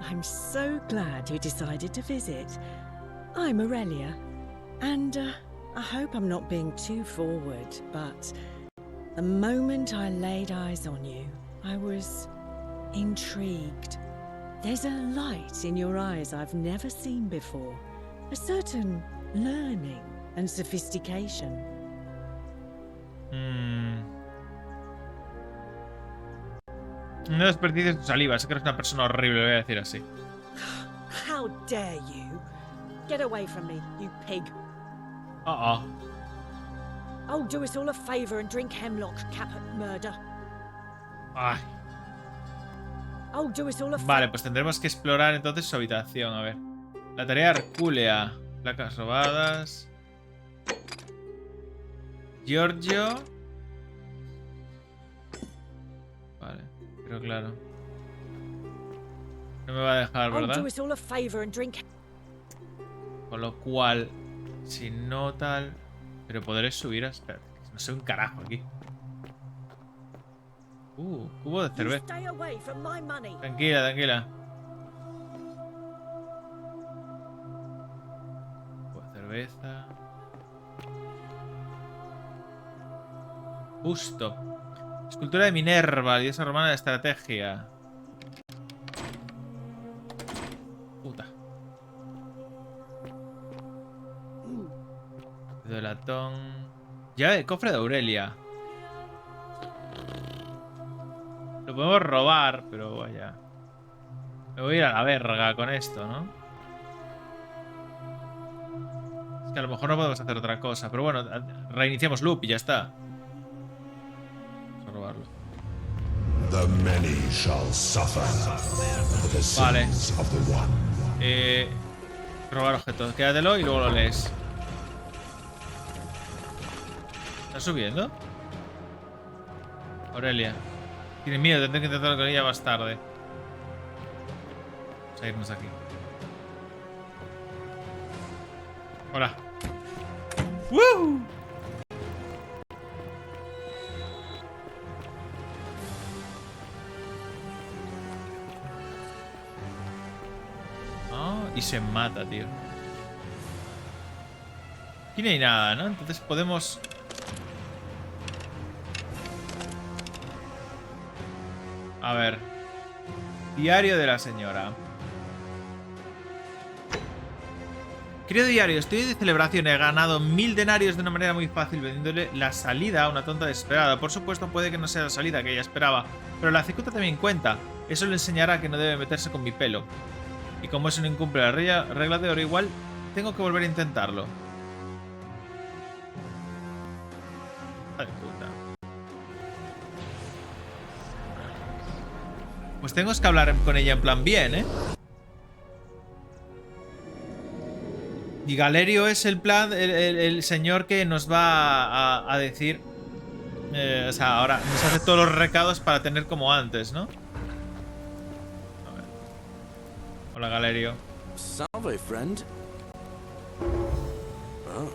I'm so glad you decided to visit. I'm Aurelia, and I hope I'm not being too forward, but the moment I laid eyes on you, I was intrigued. There's a light in your eyes I've never seen before, a certain learning and sophistication. No desperdicies tu saliva, sé que eres una persona horrible, lo voy a decir así. How dare you? Get away from me, you pig. Oh. Oh, do us all a favor and drink hemlock, Caput Murder. Ay. Oh, do us all a Vale, pues tendremos que explorar entonces su habitación, a ver. La tarea hercúlea. Placas robadas. Giorgio. Vale, pero claro. No me va a dejar, ¿verdad? Oh, do us all a favor and drink. Con lo cual, si no tal... Pero podré subir a... Espérate, no sé un carajo aquí. Cubo de cerveza. Tranquila. Cubo de cerveza. Justo. Escultura de Minerva, diosa romana de estrategia. Puta. De latón. Llave de cofre de Aurelia. Lo podemos robar, pero vaya. Me voy a ir a la verga con esto, ¿no? Es que a lo mejor no podemos hacer otra cosa. Pero bueno, reiniciamos loop y ya está. Vamos a robarlo. Vale. Robar objetos. Quédatelo y luego lo lees. ¿Está subiendo? Aurelia. Tiene miedo, tendré que intentarlo con ella más tarde. Vamos a irnos aquí. Hola. ¡Woo! Y se mata, tío. Aquí no hay nada, ¿no? Entonces podemos... A ver. Diario de la señora. Querido diario, estoy de celebración. He ganado 1000 denarios de una manera muy fácil vendiéndole la salida a una tonta desesperada. Por supuesto, puede que no sea la salida que ella esperaba, pero la cicuta también cuenta. Eso le enseñará que no debe meterse con mi pelo. Y como eso no incumple la regla de oro, igual tengo que volver a intentarlo. Ay, puta. Pues tengo que hablar con ella en plan bien, ¿eh? Y Galerio es el plan, el señor que nos va a decir... o sea, ahora nos hace todos los recados para tener como antes, ¿no? Hola, Galerio. Salve, friend. Oh.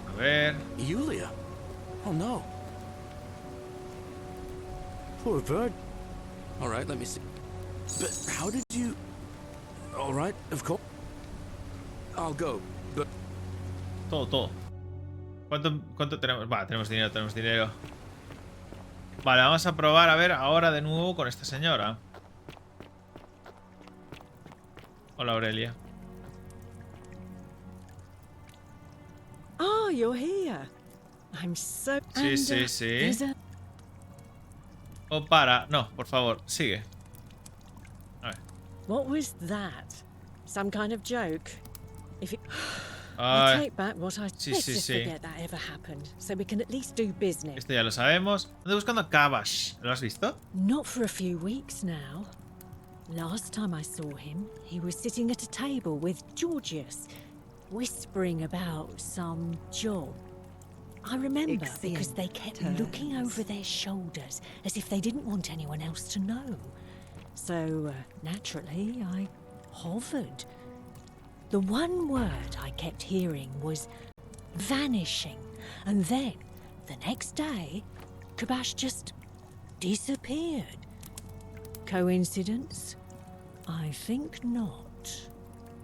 A ver. Yulia. Oh no. Poor bird. All right, let me see. But how did you? All right, of course. I'll go. But Todo. ¿Cuánto tenemos? Va, tenemos dinero. Vale, vamos a probar a ver ahora de nuevo con esta señora. Hola, Aurelia. Oh, you're here. I'm so... Sí. O para. No, por favor, sigue. A ver. What was that? Some kind of joke? If it... I take back what I... Let's just forget that ever happened, so we can at least do business. Esto ya lo sabemos. Ando buscando a Kabash. ¿Lo has visto? Not for a few weeks now. Last time I saw him, he was sitting at a table with Georgius, whispering about some job. I remember because they kept looking over their shoulders as if they didn't want anyone else to know. So, naturally, I hovered. The one word I kept hearing was vanishing, and then, the next day, Kabash just disappeared. Coincidence? I think not.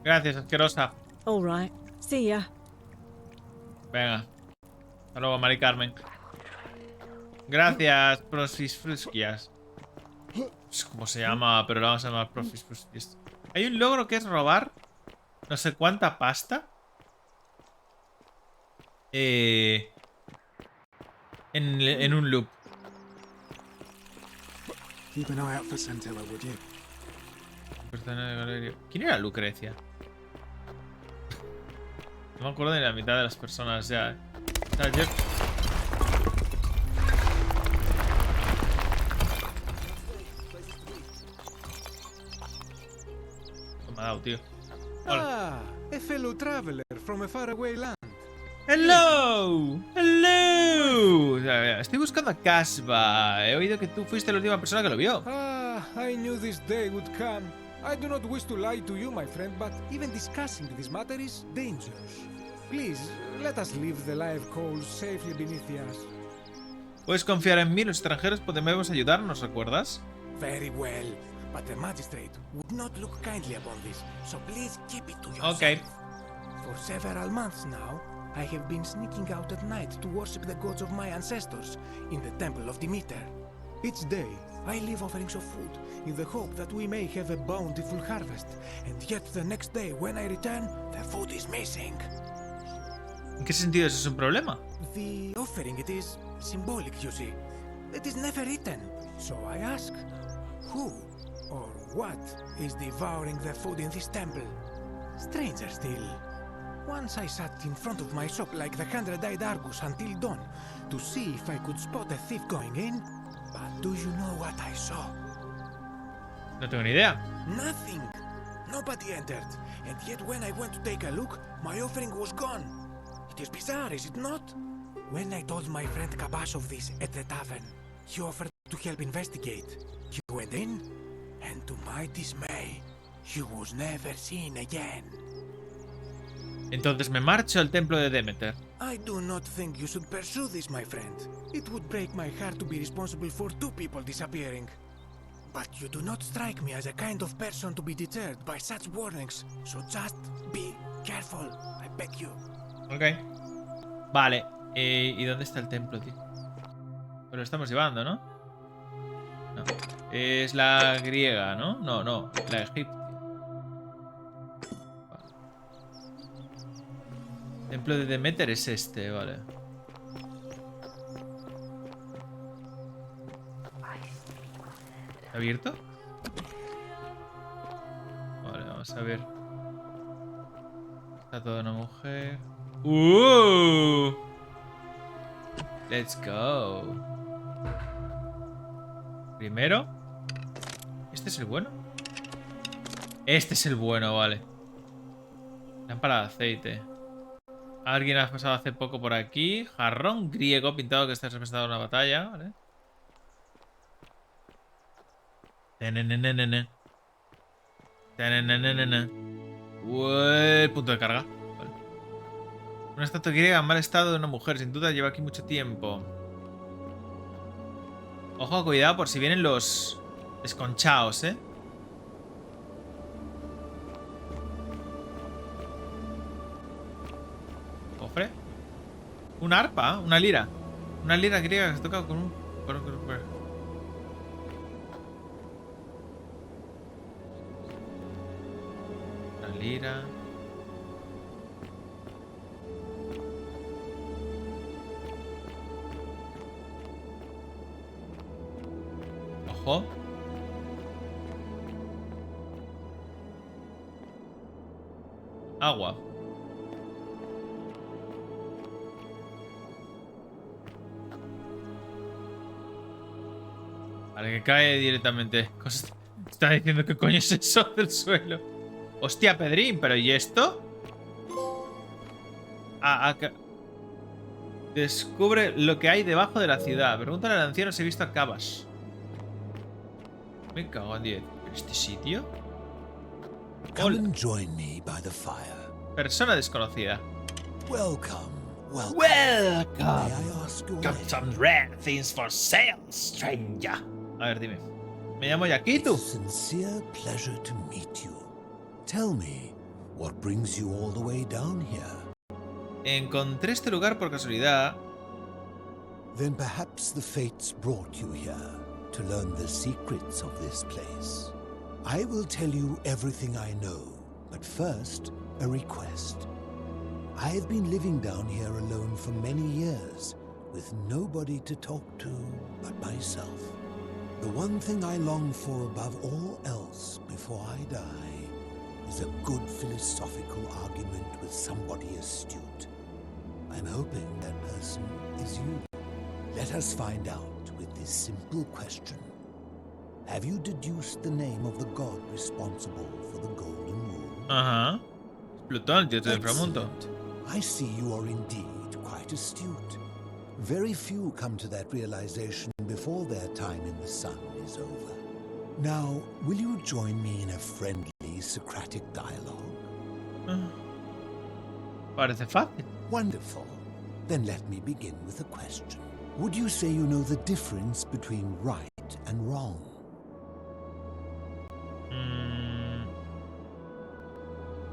Gracias, asquerosa. All right, see ya. Venga. Hasta luego, Mari Carmen. Gracias, Prosfisfruskias. Es como se llama, pero lo vamos a llamar Prosfisfruskias. Hay un logro que es robar no sé cuánta pasta. En un loop. Keep an eye out for Centella, would you? ¿Quién era Lucrecia? No me acuerdo de la mitad de las personas ya. O sea, yo... ¿Qué me ha dado, tío? Hola. Ah, a fellow traveler from a faraway land. ¡Hello! ¡Hello! Estoy buscando a Casba. He oído que tú fuiste la última persona que lo vio. Ah, I knew this day would come. I do not wish to lie to you, my friend, but even discussing this matter is dangerous. Please, let us leave the live coals safely beneath us. Puedes confiar en mí, los extranjeros podemos ayudarnos, ¿recuerdas? Very well, but the magistrate would not look kindly upon this, so please keep it to yourself. Okay. For several months now, I have been sneaking out at night to worship the gods of my ancestors in the temple of Demeter. Each day, I leave offerings of food in the hope that we may have a bountiful harvest, and yet the next day when I return, the food is missing. ¿En qué sentido eso es un problema? The offering, it is symbolic, you see. It is never eaten. So I ask, who or what is devouring the food in this temple? Stranger still. Once I sat in front of my shop like the 100-eyed Argus until dawn to see if I could spot a thief going in. But do you know what I saw? No tengo ni idea. Nothing. Nobody entered. And yet when I went to take a look, my offering was gone. is bizarre, is it not? When I told my friend Kabash of this at the tavern, he offered to help investigate. He went in, and to my dismay, he was never seen again. Entonces me marcho al templo de Demeter. I do not think you should pursue this, my friend. It would break my heart to be responsible for 2 people disappearing. But you do not strike me as a kind of person to be deterred by such warnings, so just be careful, I beg you. Ok. Vale. ¿Y dónde está el templo, tío? Pues lo estamos llevando, ¿no? No. Es la griega, ¿no? No, no. La egipcia. Vale. Templo de Demeter es este, vale. ¿Está abierto? Vale, vamos a ver. Está toda una mujer. Let's go. Primero. ¿Este es el bueno? Este es el bueno, vale. Lámpara de aceite. Alguien ha pasado hace poco por aquí. Jarrón griego pintado que está representado en una batalla, vale. Tenenenenene. Tenenenenene. El punto de carga. Vale. Una estatua griega en mal estado de una mujer. Sin duda lleva aquí mucho tiempo. Ojo, cuidado por si vienen los desconchaos, ¿eh? Cofre. Un arpa, una lira. Una lira griega que se toca con un... Una lira. Ojo. Agua. Vale, que cae directamente. Está diciendo que coño es eso del suelo. Hostia, Pedrín, pero ¿y esto? Descubre lo que hay debajo de la ciudad. Pregúntale al anciano si he visto a Cabas. Me cago en 10. ¿Este sitio? Come and join me by the fire. Persona desconocida. Welcome. Welcome. Welcome. May I ask your Got name? some rare things for sale, stranger. A ver, dime. Me llamo Yakitu. It's a sincere pleasure to meet you. Tell me, what brings you all the way down here? Encontré este lugar por casualidad. Then perhaps the fates brought you here to learn the secrets of this place. I will tell you everything I know, but first, a request. I have been living down here alone for many years, with nobody to talk to but myself. The one thing I long for above all else before I die is a good philosophical argument with somebody astute. I'm hoping that person is you. Let us find out with this simple question. Have you deduced the name of the god responsible for the Golden Rule? Ajá. Plutón, dios del inframundo. I see you are indeed quite astute. Very few come to that realization before their time in the sun is over. Now, will you join me in a friendly Socratic dialogue? Parece fácil. Wonderful. Then let me begin with a question. Would you say you know the difference between right and wrong?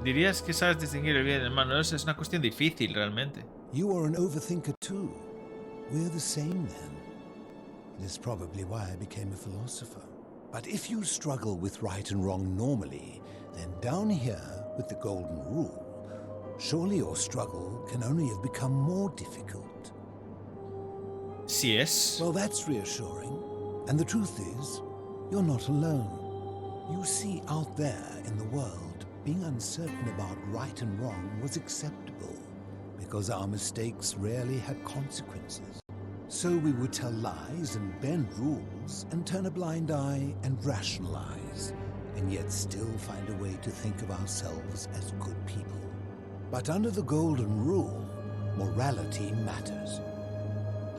Dirías que sabes distinguir el bien y el mal. No, es una cuestión difícil, realmente. You are an overthinker too. We're the same then. It is probably why I became a philosopher. But if you struggle with right and wrong normally, then down here with the Golden Rule, surely your struggle can only have become more difficult. Sí es. Well, that's reassuring. And the truth is, you're not alone. You see, out there in the world, being uncertain about right and wrong was acceptable, because our mistakes rarely had consequences. So we would tell lies and bend rules and turn a blind eye and rationalize, and yet still find a way to think of ourselves as good people. But under the Golden Rule, morality matters.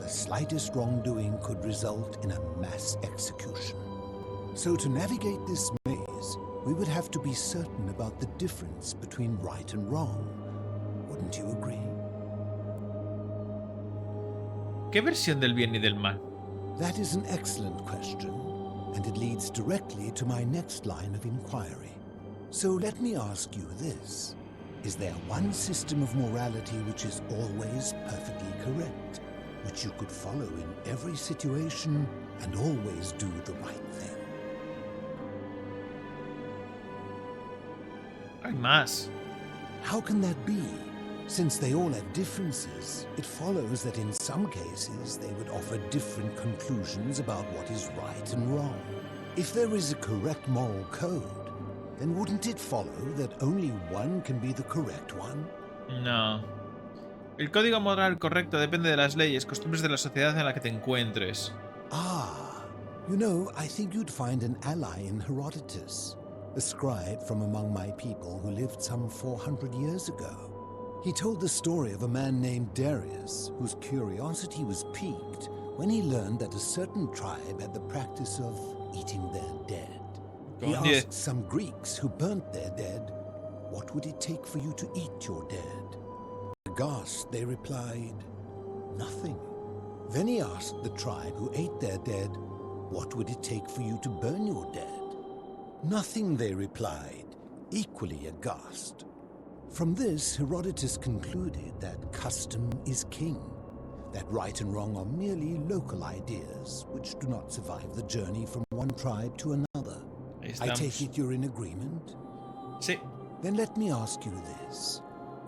The slightest wrongdoing could result in a mass execution. So to navigate this maze, we would have to be certain about the difference between right and wrong. Wouldn't you agree? ¿Qué versión del bien y del mal? That is an excellent question, and it leads directly to my next line of inquiry. So let me ask you this. Is there one system of morality which is always perfectly correct, which you could follow in every situation and always do the right thing? Hay más. How can that be? Since they all have differences, it follows that in some cases they would offer different conclusions about what is right and wrong. If there is a correct moral code, then wouldn't it follow that only one can be the correct one? No. El código moral correcto depende de las leyes, costumbres de la sociedad en la que te encuentres. Ah, you know, I think you'd find an ally in Herodotus, a scribe from among my people who lived some 400 years ago. He told the story of a man named Darius, whose curiosity was piqued when he learned that a certain tribe had the practice of eating their dead. He asked some Greeks who burnt their dead, "What would it take for you to eat your dead?" Aghast, they replied, "Nothing." Then he asked the tribe who ate their dead, "What would it take for you to burn your dead?" "Nothing," they replied, equally aghast. From this, Herodotus concluded that custom is king, that right and wrong are merely local ideas which do not survive the journey from one tribe to another. I take it you're in agreement? Sí. Then let me ask you this.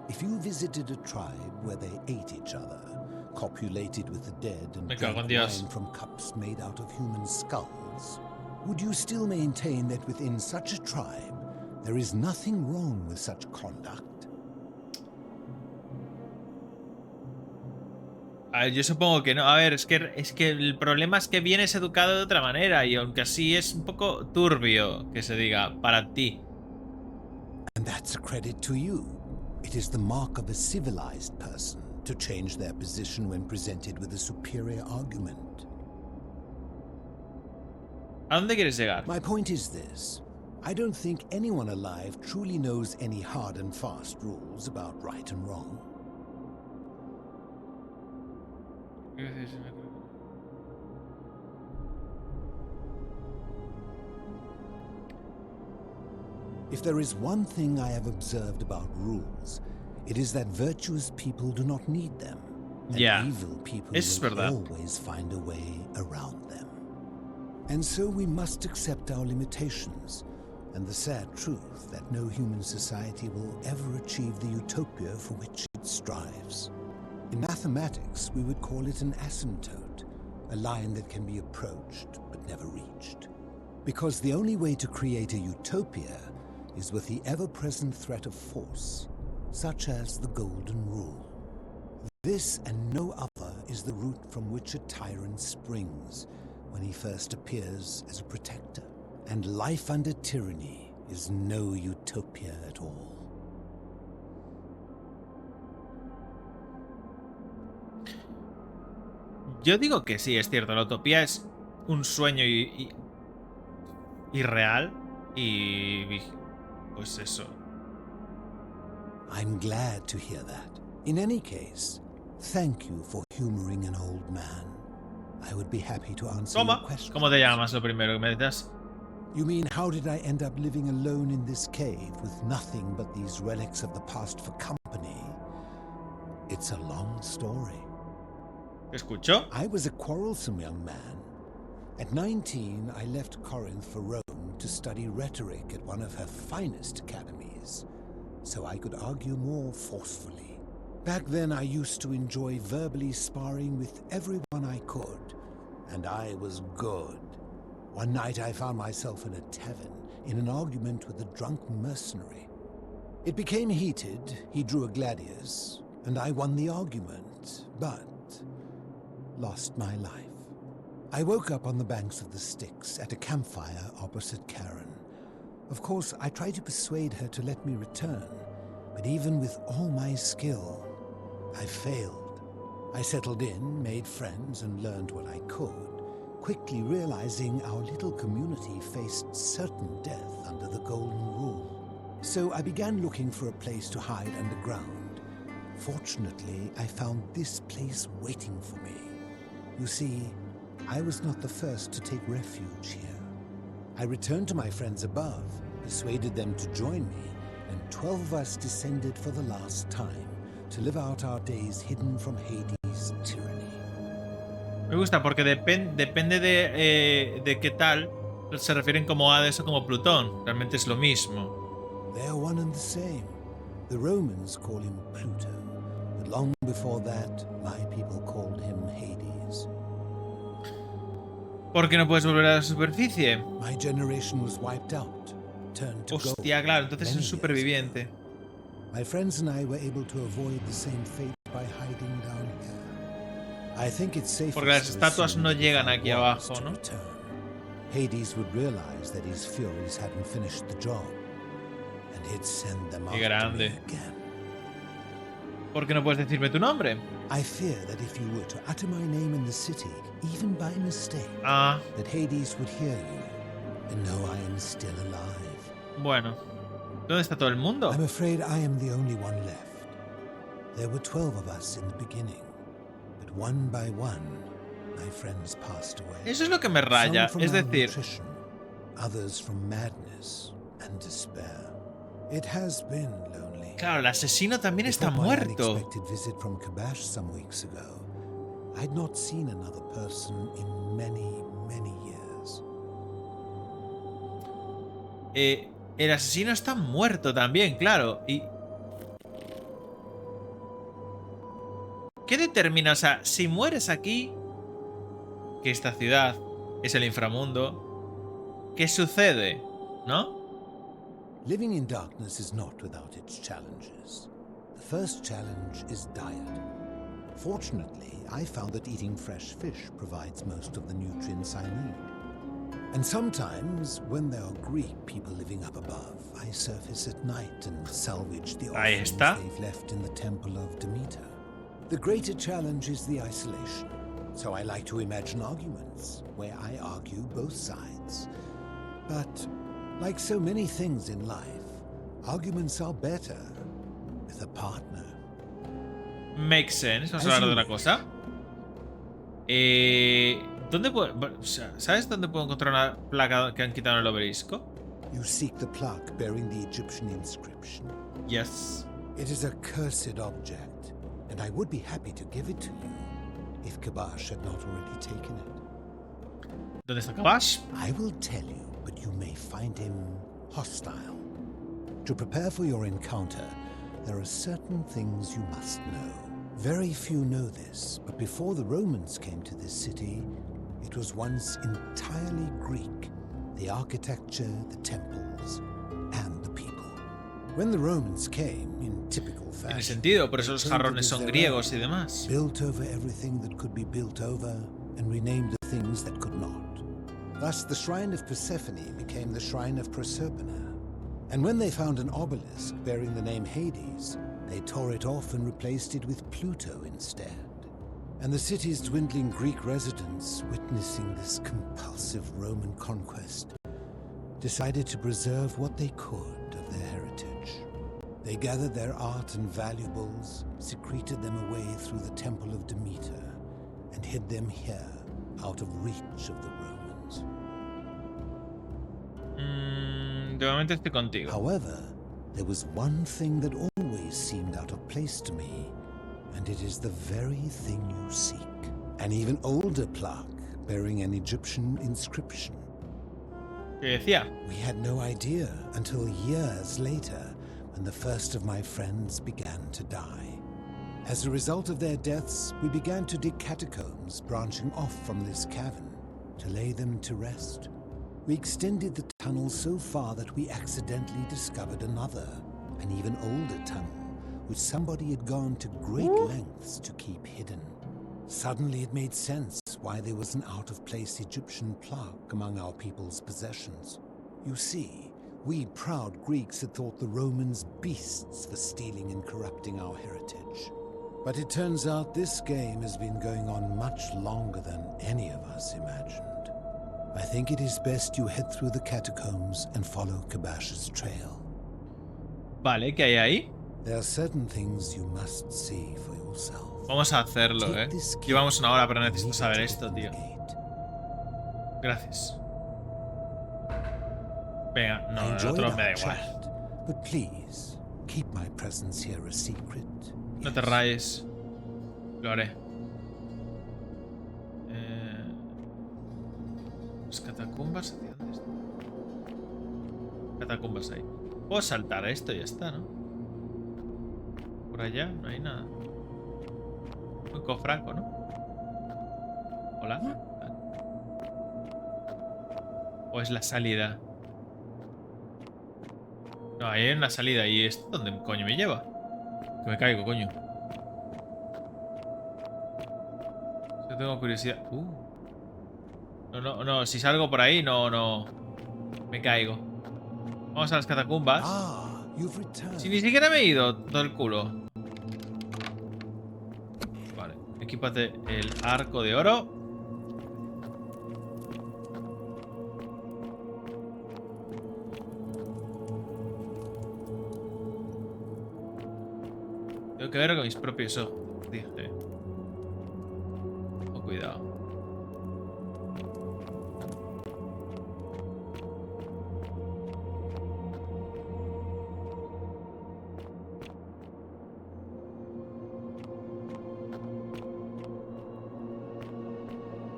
If you visited a tribe where they ate each other, copulated with the dead and drank wine from cups made out of human skulls, would you still maintain that within such a tribe there is nothing wrong with such conduct? A ver, yo supongo que no. A ver, es que el problema es que vienes educado de otra manera y aunque así es un poco turbio que se diga para ti. And that's a credit to you. It is the mark of a civilized person to change their position when presented with a superior argument. ¿A dónde quieres llegar? My point is this. I don't think anyone alive truly knows any hard and fast rules about right and wrong. If there is one thing I have observed about rules, it is that virtuous people do not need them, and evil people will always find a way around them. And so we must accept our limitations, and the sad truth that no human society will ever achieve the utopia for which it strives. In mathematics, we would call it an asymptote, a line that can be approached but never reached. Because the only way to create a utopia is with the ever-present threat of force, such as the Golden Rule. This and no other is the root from which a tyrant springs when he first appears as a protector. And life under tyranny is no utopia at all. Yo digo que sí, es cierto. La utopía es un sueño irreal y pues eso. I'm glad to hear that. In any case, thank you for humoring an old man. I would be happy to answer your questions. ¿Cómo te llamas lo primero que me dices? You mean, how did I end up living alone in this cave with nothing but these relics of the past for company? It's a long story. ¿Escucho? I was a quarrelsome young man. At 19, I left Corinth for Rome to study rhetoric at one of her finest academies, so I could argue more forcefully. Back then, I used to enjoy verbally sparring with everyone I could, and I was good. One night, I found myself in a tavern in an argument with a drunk mercenary. It became heated, he drew a gladius, and I won the argument, but lost my life. I woke up on the banks of the Styx at a campfire opposite Karen. Of course, I tried to persuade her to let me return, but even with all my skill, I failed. I settled in, made friends, and learned what I could, quickly realizing our little community faced certain death under the Golden Rule. So I began looking for a place to hide underground. Fortunately, I found this place waiting for me. You see, I was not the first to take refuge here. I returned to my friends above, persuaded them to join me, and 12 of us descended for the last time to live out our days hidden from Hades' tyranny. Me gusta porque depende de qué tal se refieren como Hades o como Plutón. Realmente es lo mismo. They are one and the same. The Romans call him Pluto, but long before that, my people called him Hades. ¿Por qué no puedes volver a la superficie? My generation was wiped out, turned to gold. Hostia, claro, entonces es un superviviente. My friends and I were able to avoid the same fate by hiding down here. I think it's safe. Porque las estatuas no llegan aquí abajo, ¿no? Hades would realize that his furies hadn't finished the job, and he'd send them Qué grande. again. ¿Por qué no puedes decirme tu nombre? I fear that if you were to utter my name in the city, even by mistake, that Hades would hear you and know I am still alive. Bueno, ¿dónde está todo el mundo? I'm afraid I am the only one left. There were 12 of us in the beginning, but one by one, my friends passed away. Eso es lo que me raya, Some from es decir, malnutrition, others from madness and despair. It has been lonely. Claro, el asesino también está Before my muerto. unexpected visit from Kabash some weeks ago, I'd not seen another person in many, many years. El asesino está muerto también, claro. Y ¿qué determina? O sea, si mueres aquí, que esta ciudad es el inframundo, ¿qué sucede? ¿No? Living in darkness is not without its challenges. The first challenge is diet. Fortunately, I found that eating fresh fish provides most of the nutrients I need. And sometimes, when there are Greek people living up above, I surface at night and salvage the offerings they've left in the temple of Demeter. The greater challenge is the isolation. So I like to imagine arguments, where I argue both sides. But like so many things in life, arguments are better with a partner. Makes sense. Vamos a hablar de una cosa. ¿Dónde puedo, ¿sabes dónde puedo encontrar una placa que han quitado en el obelisco? You seek the plaque bearing the Egyptian inscription. Yes. It is a cursed object, and I would be happy to give it to you if Kabash had not already taken it. ¿Dónde está Kabash? I will tell you, but you may find him hostile. To prepare for your encounter, there are certain things you must know. Very few know this, but before the Romans came to this city, it was once entirely Greek. The architecture, the temples, and the people. When the Romans came, in typical fashion, Tiene sentido, por eso los jarrones son griegos y demás. Built over everything that could be built over, and renamed the things that could not. Thus, the shrine of Persephone became the shrine of Proserpina. And when they found an obelisk bearing the name Hades, they tore it off and replaced it with Pluto instead. And the city's dwindling Greek residents, witnessing this compulsive Roman conquest, decided to preserve what they could of their heritage. They gathered their art and valuables, secreted them away through the temple of Demeter, and hid them here, out of reach of the Romans. De momento estoy contigo. However, there was one thing that always seemed out of place to me, and it is the very thing you seek. An even older plaque bearing an Egyptian inscription. ¿Qué decía? We had no idea until years later, when the first of my friends began to die. As a result of their deaths, we began to dig catacombs branching off from this cavern to lay them to rest. We extended the tunnel so far that we accidentally discovered another, an even older tunnel, which somebody had gone to great lengths to keep hidden. Suddenly it made sense why there was an out-of-place Egyptian plaque among our people's possessions. You see, we proud Greeks had thought the Romans beasts for stealing and corrupting our heritage. But it turns out this game has been going on much longer than any of us imagined. I think it is best you head through the catacombs and follow Kabash's trail. Vale, ¿qué hay ahí? There are certain things you must see for yourself. Vamos a hacerlo, Llevamos una hora, pero necesito saber esto, tío. Gracias. Venga, no, el otro me da igual. But please, keep my presence here a secret. No te rayes. Lo haré. ¿Las catacumbas? ¿Hacia dónde están? Catacumbas ahí. Puedo saltar a esto y ya está, ¿no? Por allá no hay nada. Un cofraco, ¿no? Hola. ¿O es la salida? No, ahí hay una salida. ¿Y esto dónde coño me lleva? Que me caigo, coño. Yo tengo curiosidad. No, si salgo por ahí, no. Me caigo. Vamos a las catacumbas. Si ni siquiera me he ido todo el culo. Vale, equípate el arco de oro. Tengo que ver con mis propios ojos, dije. Oh, cuidado.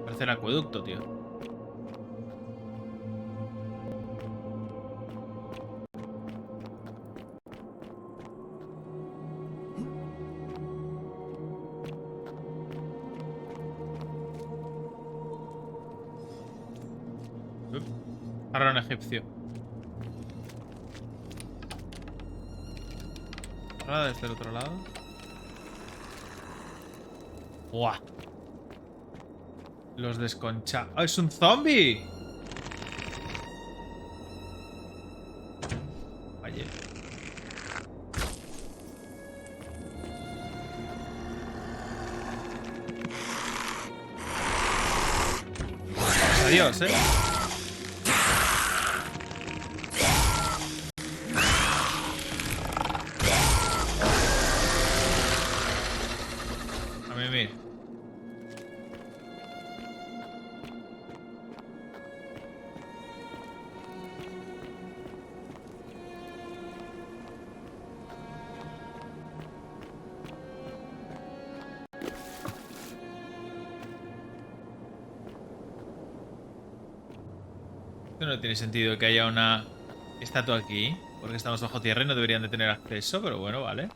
Parece el acueducto, tío. Jarrón egipcio. Ahora desde el otro lado. ¡Buah! Los desconcha... ¡Oh, es un zombie! Vaya. Adiós, A mí. Esto no tiene sentido que haya una estatua aquí, porque estamos bajo tierra y no deberían de tener acceso, pero bueno, vale.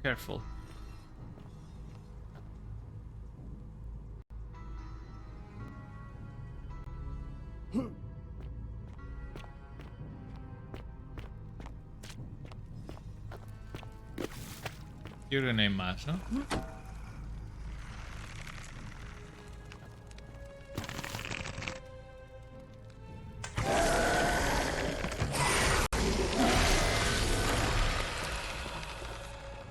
Careful. Yo creo que no hay más, ¿no?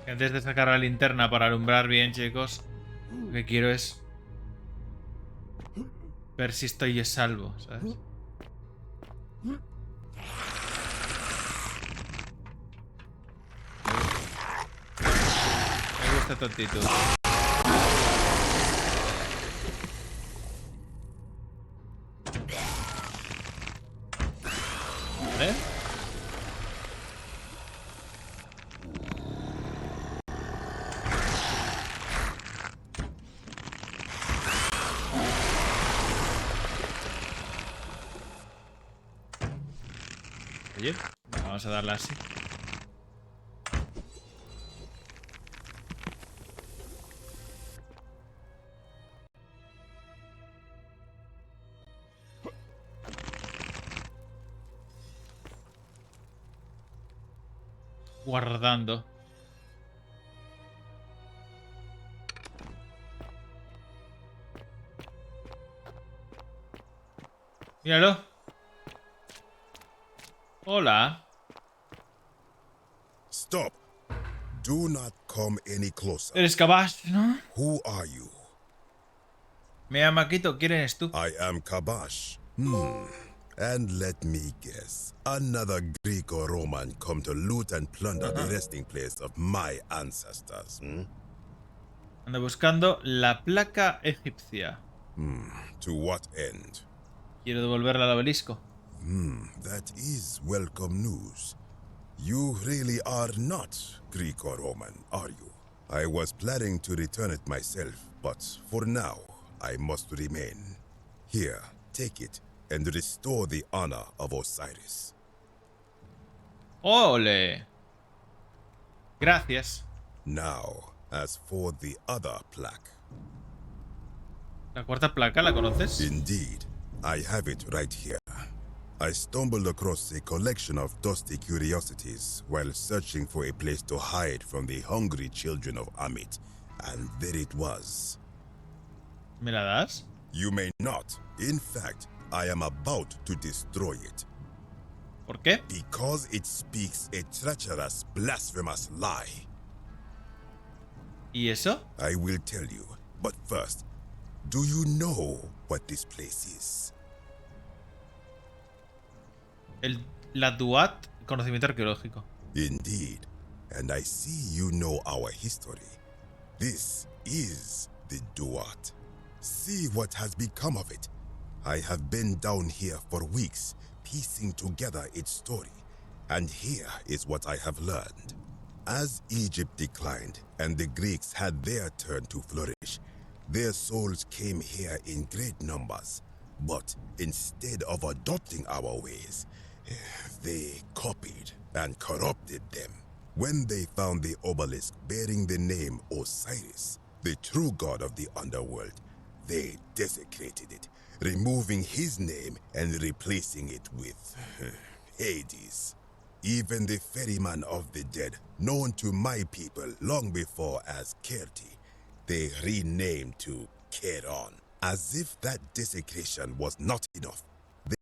Antes de sacar la linterna para alumbrar bien, chicos, lo que quiero es ver si estoy a salvo, ¿sabes? Me gusta tu actitud. ¿Vale? Oye, vamos a darle así. guardando. Míralo. Hola. Stop. Do not come any closer. Eres Kabash, ¿no? Who are you? Me llamo Quito. ¿Quién eres tú? I am Kabash. And let me guess. Another Greco-Roman come to loot and plunder the resting place of my ancestors. Ando buscando la placa egipcia. To what end? Quiero devolverla al obelisco. That is welcome news. You really are not Greco-Roman, are you? I was planning to return it myself, but for now, I must remain. Here, take it, and restore the honor of Osiris. ¡Ole! Gracias. Now, as for the other plaque. ¿La cuarta placa la conoces? Indeed, I have it right here. I stumbled across a collection of dusty curiosities while searching for a place to hide from the hungry children of Amit, and there it was. ¿Me la das? You may not. In fact, I am about to destroy it. ¿Por qué? Because it speaks a treacherous, blasphemous lie. ¿Y eso? I will tell you, but first, do you know what this place is? La Duat, conocimiento arqueológico. Indeed, and I see you know our history. This is the Duat. See what has become of it. I have been down here for weeks, piecing together its story, and here is what I have learned. As Egypt declined and the Greeks had their turn to flourish, their souls came here in great numbers. But instead of adopting our ways, they copied and corrupted them. When they found the obelisk bearing the name Osiris, the true god of the underworld, they desecrated it, removing his name and replacing it with Hades. Even the ferryman of the dead, known to my people long before as Kerti, they renamed to Keron. As if that desecration was not enough,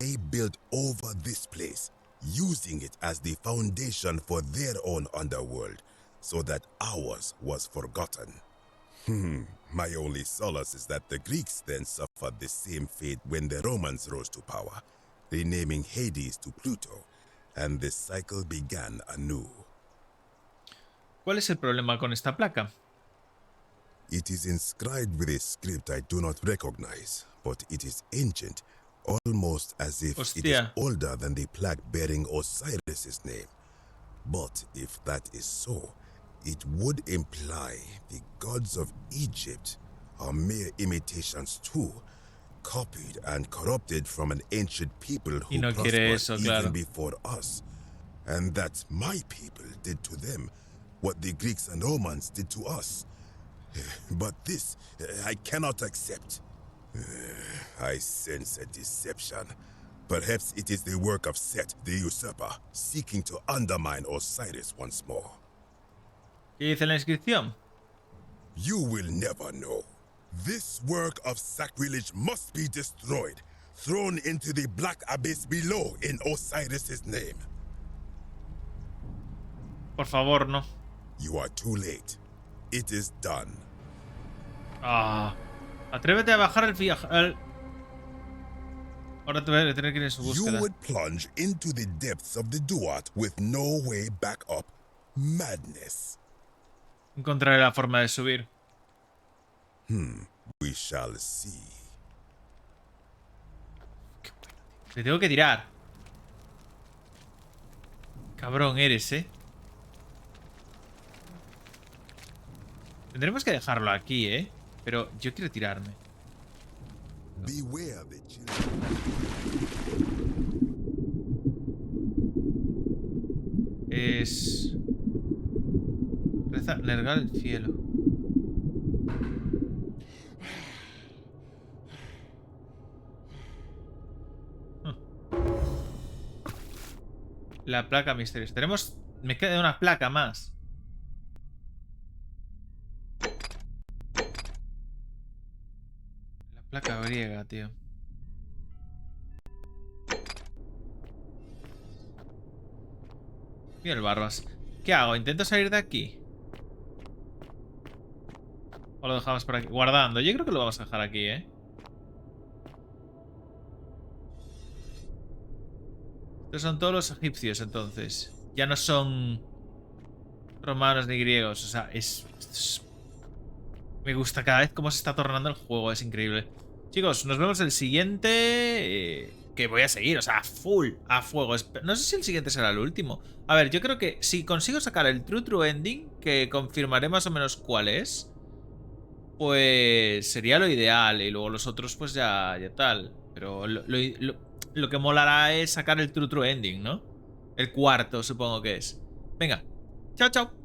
they built over this place, using it as the foundation for their own underworld, so that ours was forgotten. My only solace is that the Greeks then suffered the same fate when the Romans rose to power, renaming Hades to Pluto, and the cycle began anew. ¿Cuál es el problema con esta placa? It is inscribed with a script I do not recognize, but it is ancient, almost as if it is older than the plaque bearing Osiris's name. But if that is so, it would imply the gods of Egypt are mere imitations too, copied and corrupted from an ancient people who prospered even before us, and that my people did to them what the Greeks and Romans did to us. But this, I cannot accept. I sense a deception. Perhaps it is the work of Set, the usurper, seeking to undermine Osiris once more. ¿Qué dice la inscripción? You will never know. This work of sacrilege must be destroyed, thrown into the black abyss below in Osiris's name. Por favor, no. You are too late. It is done. Atrévete a bajar el viaje. Ahora te voy a tener que ir en su búsqueda. You would plunge into the depths of the Duat with no way back up. Madness. Encontraré la forma de subir. We shall see. Te tengo que tirar. Cabrón eres, Tendremos que dejarlo aquí, Pero yo quiero tirarme. Beware the children. Es... Reza, nergar el cielo. La placa misteriosa. Tenemos Me queda una placa más. La placa griega, tío. Mira el Barbas. ¿Qué hago? ¿Intento salir de aquí? ¿O lo dejamos por aquí? Guardando. Yo creo que lo vamos a dejar aquí, ¿eh? Estos son todos los egipcios, entonces. Ya no son romanos ni griegos. O sea, me gusta cada vez cómo se está tornando el juego. Es increíble. Chicos, nos vemos el siguiente... que voy a seguir, o sea, full, a fuego. No sé si el siguiente será el último. A ver, yo creo que si consigo sacar el True Ending, que confirmaré más o menos cuál es, pues sería lo ideal. Y luego los otros, pues ya tal. Pero lo que molará es sacar el True Ending, ¿no? El cuarto, supongo que es. Venga, chao, chao.